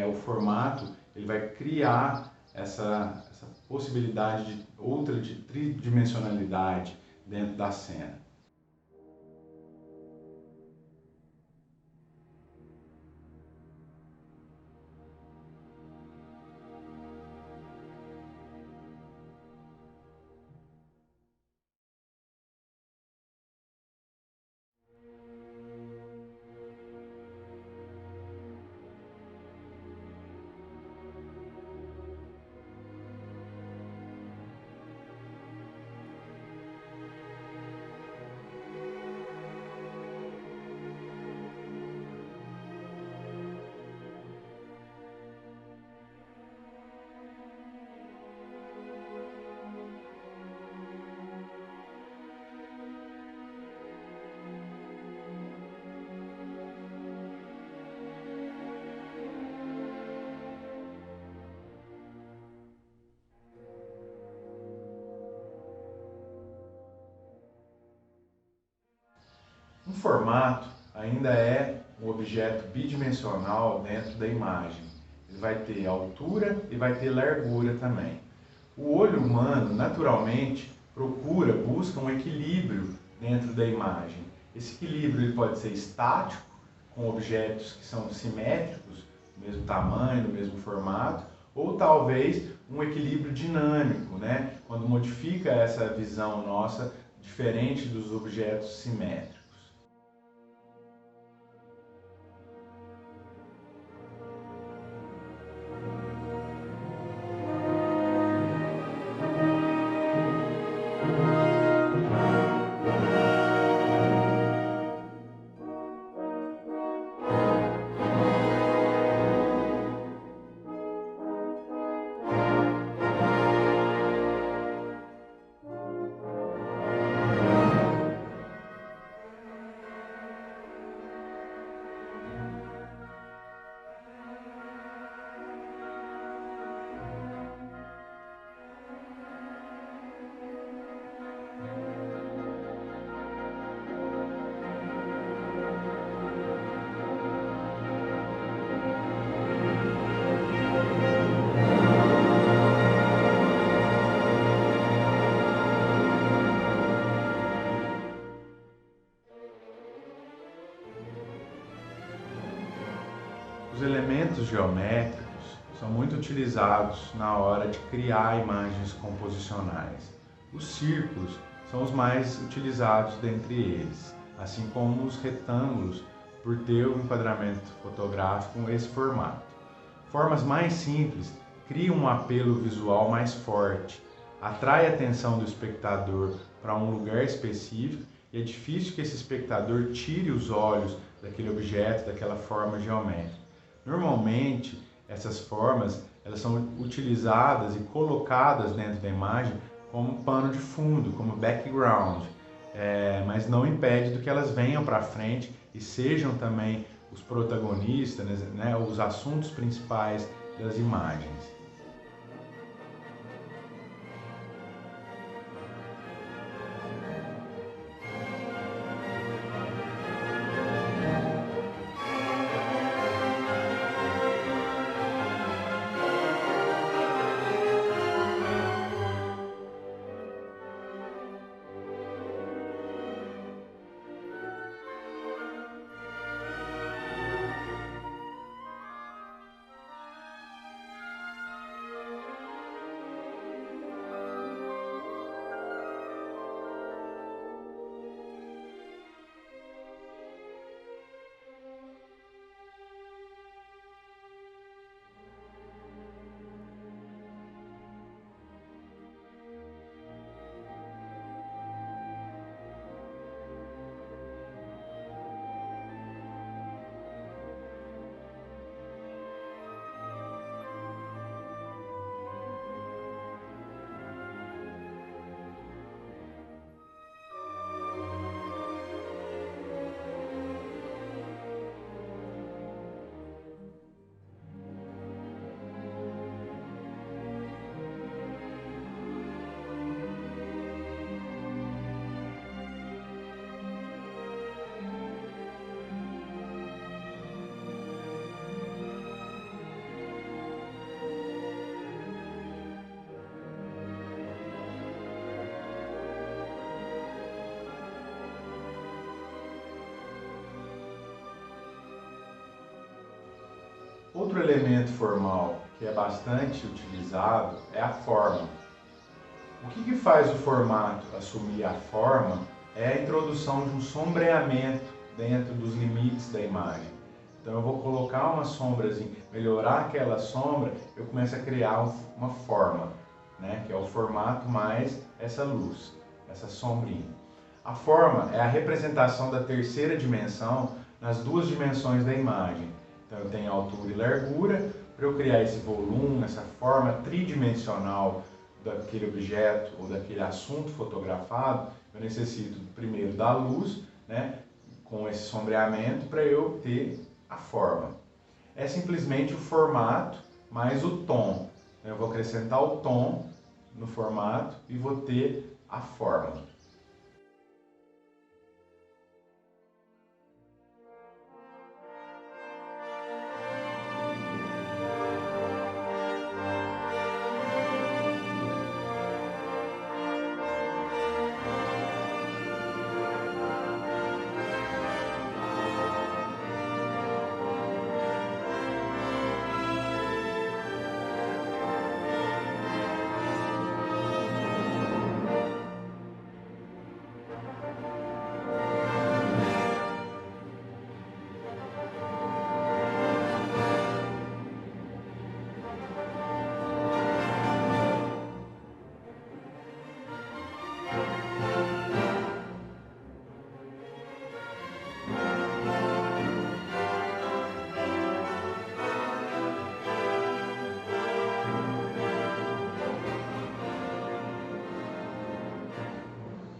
o formato ele vai criar essa possibilidade de tridimensionalidade dentro da cena. Um formato ainda é um objeto bidimensional dentro da imagem. Ele vai ter altura e vai ter largura também. O olho humano, naturalmente, busca um equilíbrio dentro da imagem. Esse equilíbrio ele pode ser estático, com objetos que são simétricos, do mesmo tamanho, do mesmo formato, ou talvez um equilíbrio dinâmico, né? Quando modifica essa visão nossa diferente dos objetos simétricos. elementos geométricos são muito utilizados na hora de criar imagens composicionais. Os círculos são os mais utilizados dentre eles, assim como os retângulos, por ter o enquadramento fotográfico nesse formato. Formas mais simples criam um apelo visual mais forte, atrai a atenção do espectador para um lugar específico e é difícil que esse espectador tire os olhos daquele objeto, daquela forma geométrica. Normalmente, essas formas elas são utilizadas e colocadas dentro da imagem como pano de fundo, como background, mas não impede do que elas venham para frente e sejam também os protagonistas, né, os assuntos principais das imagens. Outro elemento formal que é bastante utilizado é a forma. O que faz o formato assumir a forma é a introdução de um sombreamento dentro dos limites da imagem. Então eu vou colocar uma sombrazinha, melhorar aquela sombra, eu começo a criar uma forma, né? Que é o formato mais essa luz, essa sombrinha. A forma é a representação da terceira dimensão nas duas dimensões da imagem. Então eu tenho altura e largura. Para eu criar esse volume, essa forma tridimensional daquele objeto ou daquele assunto fotografado, eu necessito primeiro da luz, né, com esse sombreamento, para eu ter a forma. É simplesmente o formato mais o tom. Eu vou acrescentar o tom no formato e vou ter a forma.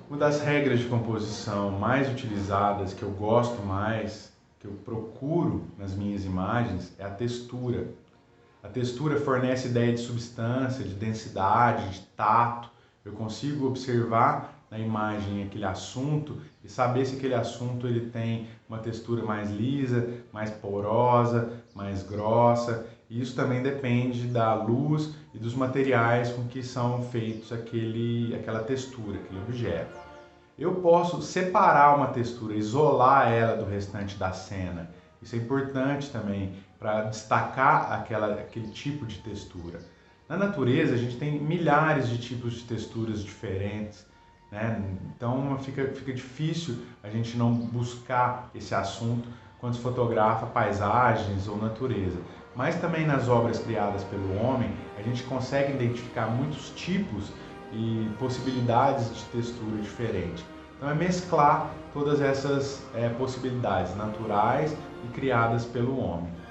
Uma das regras de composição mais utilizadas, que eu gosto mais, que eu procuro nas minhas imagens, é a textura. A textura fornece ideia de substância, de densidade, de tato. Eu consigo observar na imagem aquele assunto e saber se aquele assunto ele tem uma textura mais lisa, mais porosa, mais grossa. E isso também depende da luz e dos materiais com que são feitos aquela textura, aquele objeto. Eu posso separar uma textura, isolar ela do restante da cena. Isso é importante também para destacar aquele tipo de textura. Na natureza, a gente tem milhares de tipos de texturas diferentes, né? Então fica difícil a gente não buscar esse assunto quando se fotografa paisagens ou natureza. Mas também nas obras criadas pelo homem, a gente consegue identificar muitos tipos e possibilidades de textura diferente. Então é mesclar todas essas possibilidades naturais e criadas pelo homem.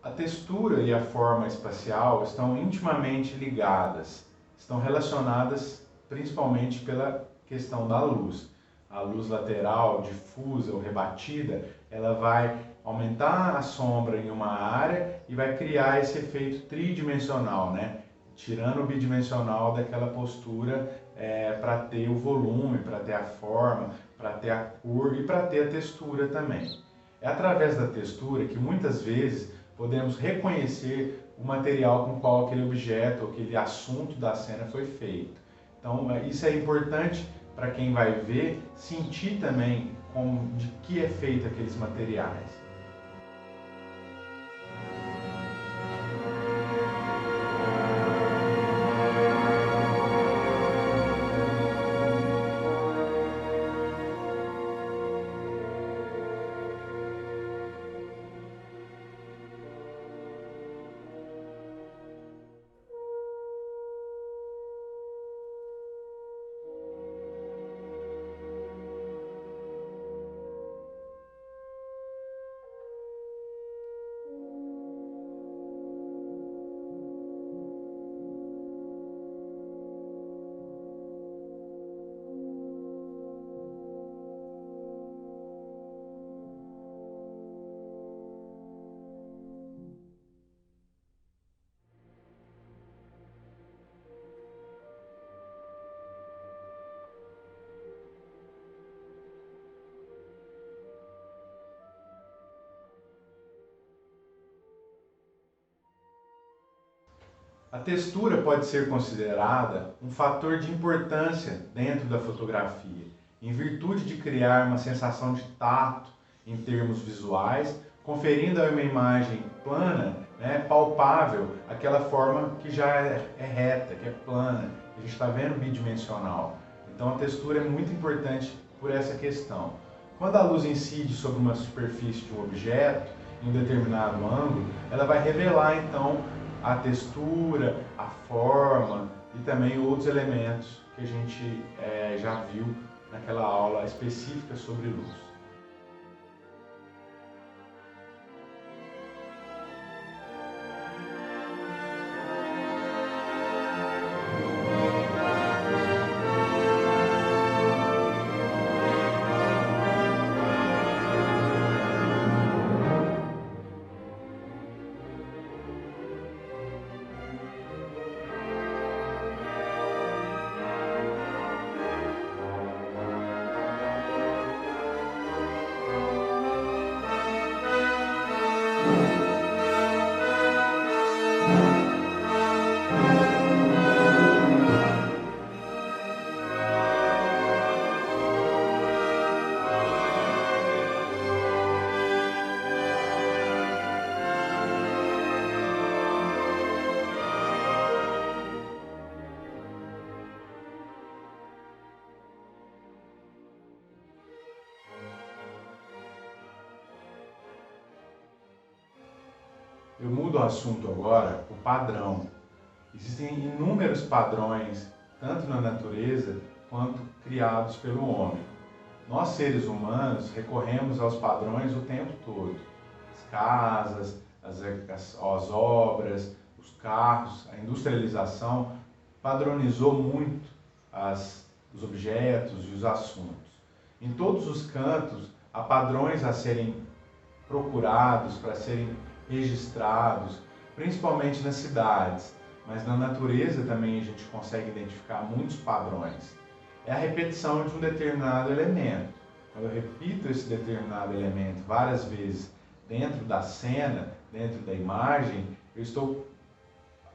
A textura e a forma espacial estão intimamente ligadas, estão relacionadas principalmente pela questão da luz. A luz lateral, difusa ou rebatida, ela vai aumentar a sombra em uma área e vai criar esse efeito tridimensional, né? Tirando o bidimensional daquela postura para ter o volume, para ter a forma, para ter a cor e para ter a textura também. É através da textura que muitas vezes podemos reconhecer o material com o qual aquele objeto ou aquele assunto da cena foi feito. Então, isso é importante para quem vai ver sentir também de que é feito aqueles materiais. A textura pode ser considerada um fator de importância dentro da fotografia, em virtude de criar uma sensação de tato em termos visuais, conferindo a uma imagem plana, né, palpável, aquela forma que já é reta, que é plana, que a gente está vendo bidimensional. Então a textura é muito importante por essa questão. Quando a luz incide sobre uma superfície de um objeto, em um determinado ângulo, ela vai revelar então a textura, a forma e também outros elementos que a gente já viu naquela aula específica sobre luz. Eu mudo o assunto agora, o padrão. Existem inúmeros padrões, tanto na natureza quanto criados pelo homem. Nós, seres humanos, recorremos aos padrões o tempo todo. As casas, as obras, os carros, a industrialização padronizou muito os objetos e os assuntos. Em todos os cantos, há padrões a serem procurados, para serem registrados, principalmente nas cidades, mas na natureza também a gente consegue identificar muitos padrões. É a repetição de um determinado elemento. Quando eu repito esse determinado elemento várias vezes dentro da cena, dentro da imagem, eu estou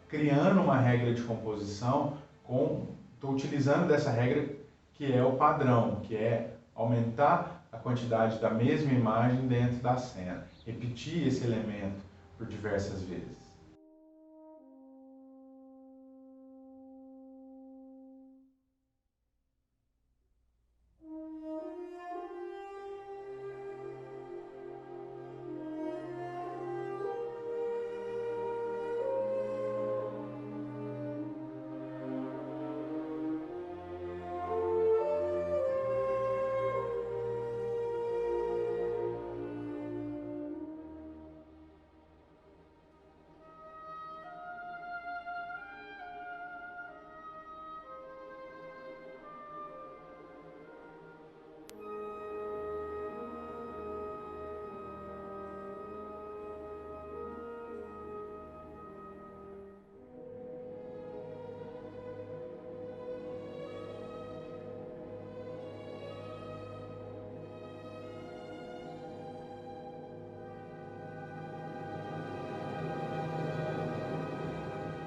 criando uma regra de composição, estou utilizando dessa regra que é o padrão, que é aumentar a quantidade da mesma imagem dentro da cena, repetir esse elemento por diversas vezes.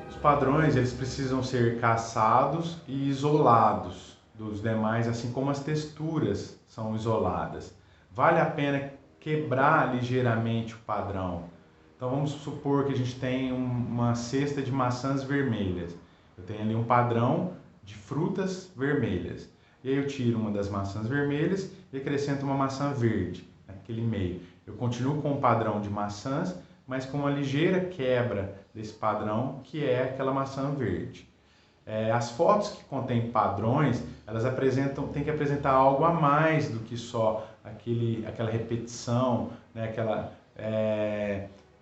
Os padrões, eles precisam ser caçados e isolados dos demais, assim como as texturas são isoladas. Vale a pena quebrar ligeiramente o padrão. Então vamos supor que a gente tem uma cesta de maçãs vermelhas. Eu tenho ali um padrão de frutas vermelhas. E aí eu tiro uma das maçãs vermelhas e acrescento uma maçã verde naquele meio. Eu continuo com o padrão de maçãs, mas com uma ligeira quebra desse padrão, que é aquela maçã verde. As fotos que contêm padrões, elas têm que apresentar algo a mais do que só aquela repetição, né? Aquela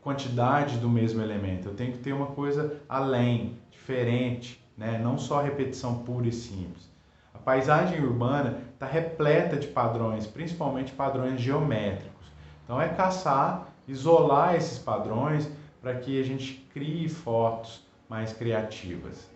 quantidade do mesmo elemento. Eu tenho que ter uma coisa além, diferente, né? Não só repetição pura e simples. A paisagem urbana está repleta de padrões, principalmente padrões geométricos. Então é caçar, isolar esses padrões para que a gente crie fotos mais criativas.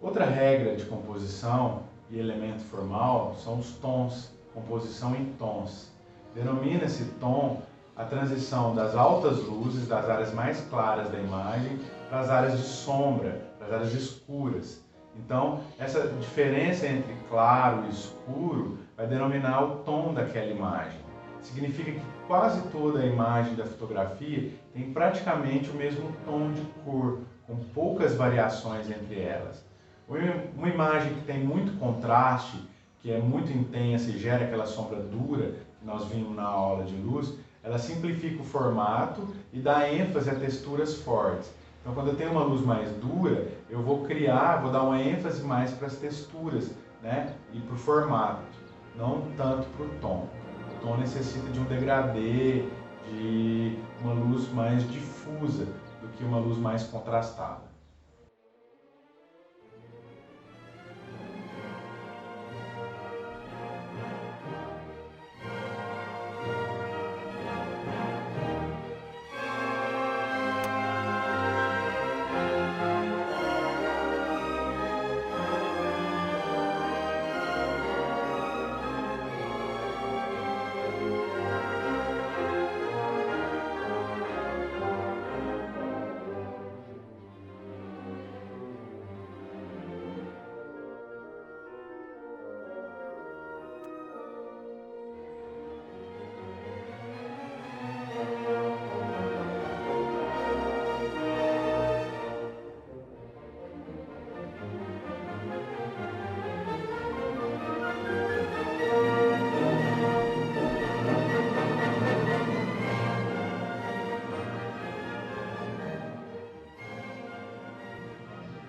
Outra regra de composição e elemento formal são os tons, composição em tons. Denomina-se tom a transição das altas luzes, das áreas mais claras da imagem, para as áreas de sombra, para as áreas escuras. Então, essa diferença entre claro e escuro vai denominar o tom daquela imagem. Significa que quase toda a imagem da fotografia tem praticamente o mesmo tom de cor, com poucas variações entre elas. Uma imagem que tem muito contraste, que é muito intensa e gera aquela sombra dura que nós vimos na aula de luz, ela simplifica o formato e dá ênfase a texturas fortes. Então, quando eu tenho uma luz mais dura, eu vou dar uma ênfase mais para as texturas, né? E para o formato, não tanto para o tom. O tom necessita de um degradê, de uma luz mais difusa do que uma luz mais contrastada.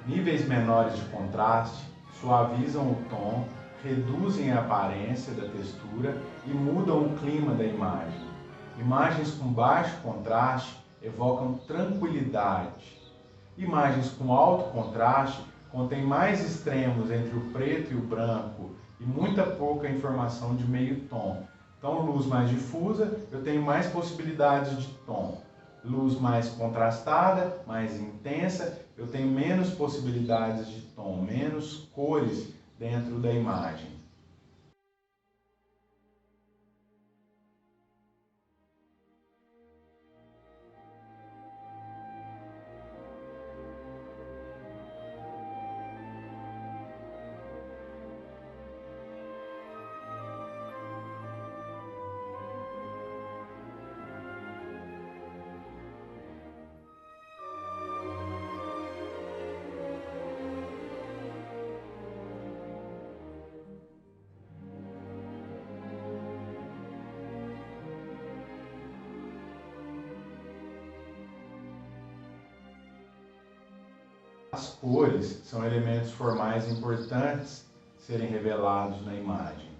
Níveis menores de contraste suavizam o tom, reduzem a aparência da textura e mudam o clima da imagem. Imagens com baixo contraste evocam tranquilidade. Imagens com alto contraste contêm mais extremos entre o preto e o branco e muita pouca informação de meio tom. Então, luz mais difusa, eu tenho mais possibilidades de tom. Luz mais contrastada, mais intensa, eu tenho menos possibilidades de tom, menos cores dentro da imagem. As cores são elementos formais importantes serem revelados na imagem.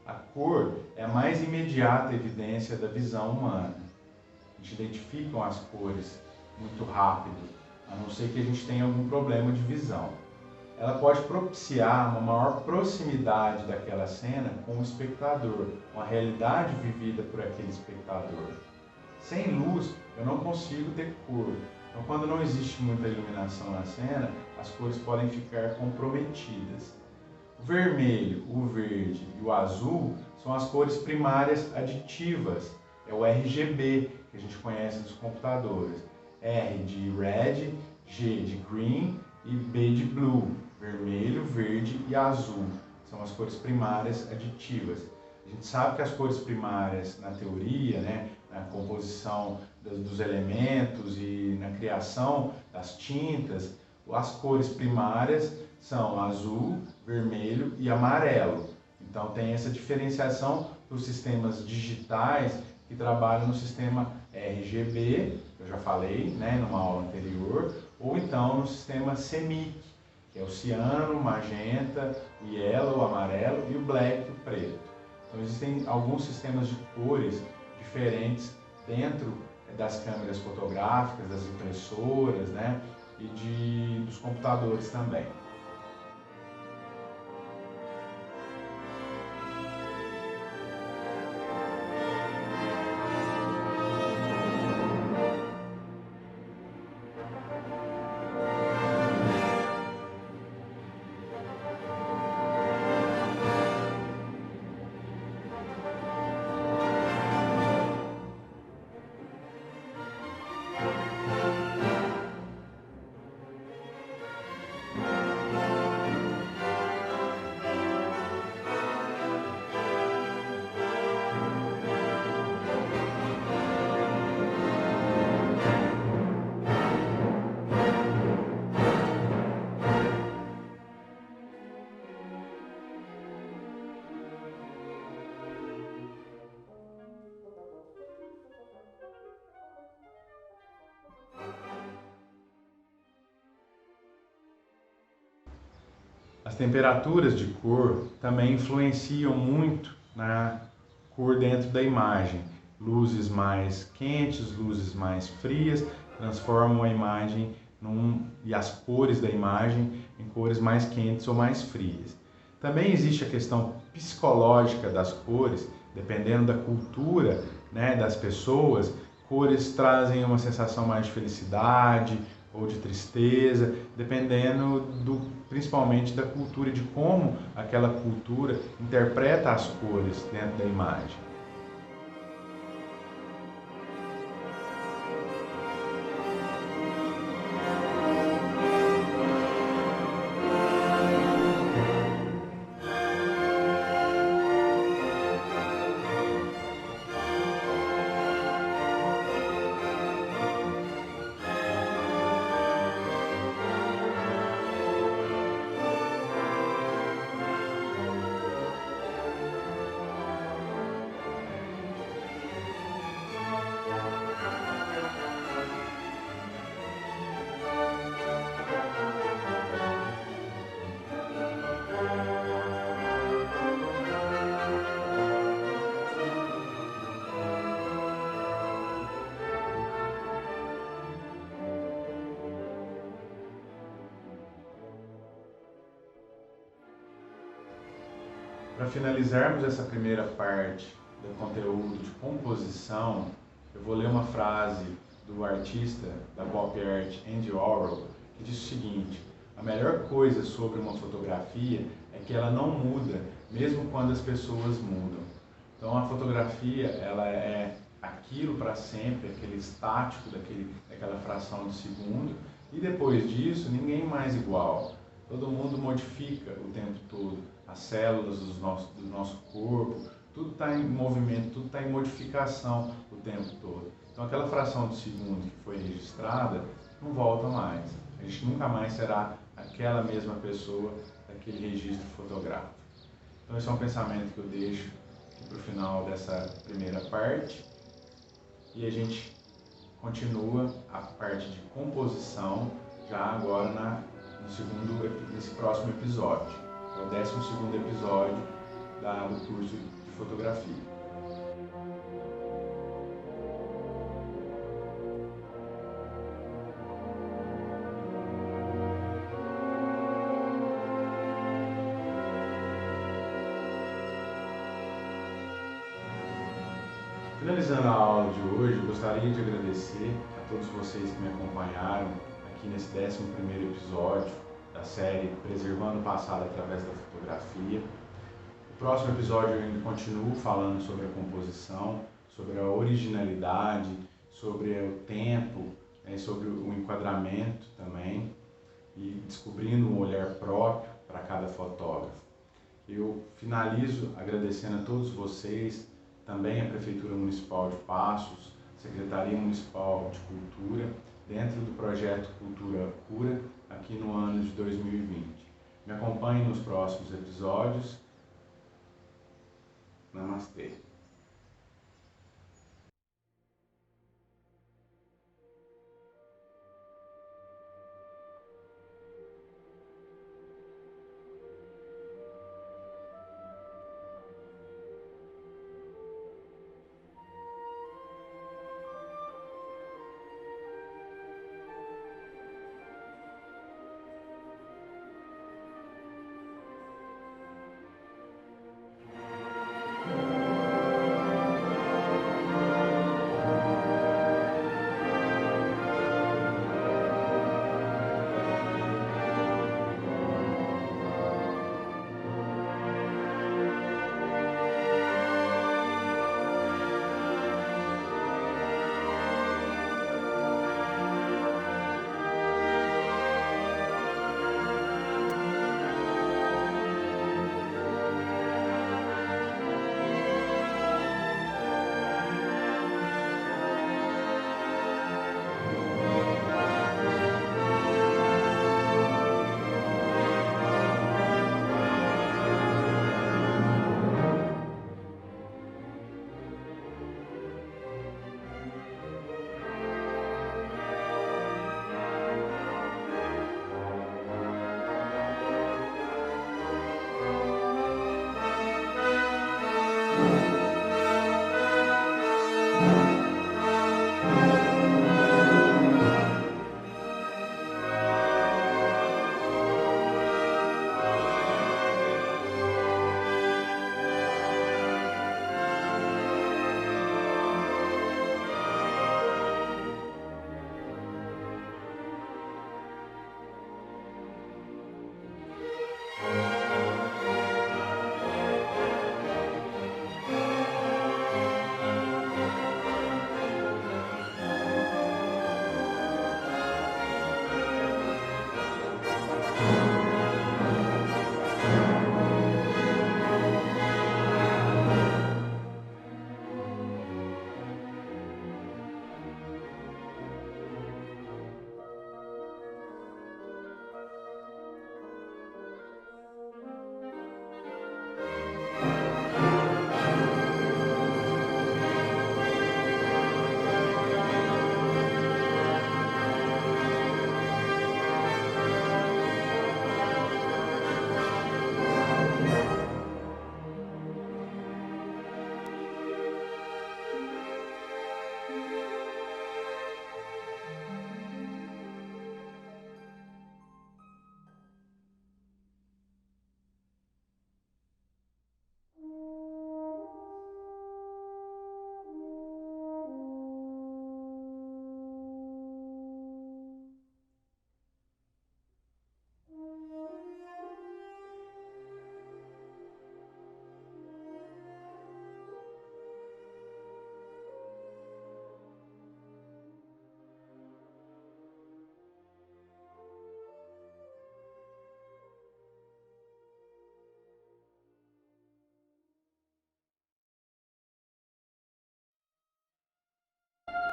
A cor é a mais imediata evidência da visão humana. A gente identifica as cores muito rápido, a não ser que a gente tenha algum problema de visão. Ela pode propiciar uma maior proximidade daquela cena com o espectador, com a realidade vivida por aquele espectador. Sem luz, eu não consigo ter cor. Então, quando não existe muita iluminação na cena, as cores podem ficar comprometidas. O vermelho, o verde e o azul são as cores primárias aditivas. É o RGB, que a gente conhece dos computadores. R de red, G de green e B de blue. Vermelho, verde e azul. São as cores primárias aditivas. A gente sabe que as cores primárias, na teoria, na composição dos elementos e na criação das tintas, as cores primárias são azul, vermelho e amarelo. Então tem essa diferenciação dos sistemas digitais que trabalham no sistema RGB, que eu já falei numa aula anterior, ou então no sistema CMYK, que é o ciano, magenta, o yellow, o amarelo e o black, o preto. Então existem alguns sistemas de cores diferentes dentro das câmeras fotográficas, das impressoras, e dos computadores também. As temperaturas de cor também influenciam muito na cor dentro da imagem. Luzes mais quentes, luzes mais frias, transformam a imagem e as cores da imagem em cores mais quentes ou mais frias. Também existe a questão psicológica das cores, dependendo da cultura das pessoas. Cores trazem uma sensação mais de felicidade ou de tristeza, dependendo principalmente da cultura e de como aquela cultura interpreta as cores dentro da imagem. Para finalizarmos essa primeira parte do conteúdo de composição, eu vou ler uma frase do artista da pop art Andy Warhol, que diz o seguinte: a melhor coisa sobre uma fotografia é que ela não muda, mesmo quando as pessoas mudam. Então a fotografia, ela é aquilo para sempre, aquele estático daquela fração de segundo, e depois disso ninguém mais igual. Todo mundo modifica o tempo todo, as células do nosso corpo, tudo está em movimento, tudo está em modificação o tempo todo. Então aquela fração de segundo que foi registrada não volta mais. A gente nunca mais será aquela mesma pessoa daquele registro fotográfico. Então esse é um pensamento que eu deixo aqui para o final dessa primeira parte. E a gente continua a parte de composição já agora nesse próximo episódio. É o 12º episódio do curso de fotografia. Finalizando a aula de hoje, eu gostaria de agradecer a todos vocês que me acompanharam aqui nesse 11º episódio da série Preservando o Passado através da Fotografia. No próximo episódio eu ainda continuo falando sobre a composição, sobre a originalidade, sobre o tempo, sobre o enquadramento também e descobrindo um olhar próprio para cada fotógrafo. Eu finalizo agradecendo a todos vocês, também a Prefeitura Municipal de Passos, Secretaria Municipal de Cultura, dentro do projeto Cultura Cura, aqui no ano de 2020. Me acompanhe nos próximos episódios. Namastê.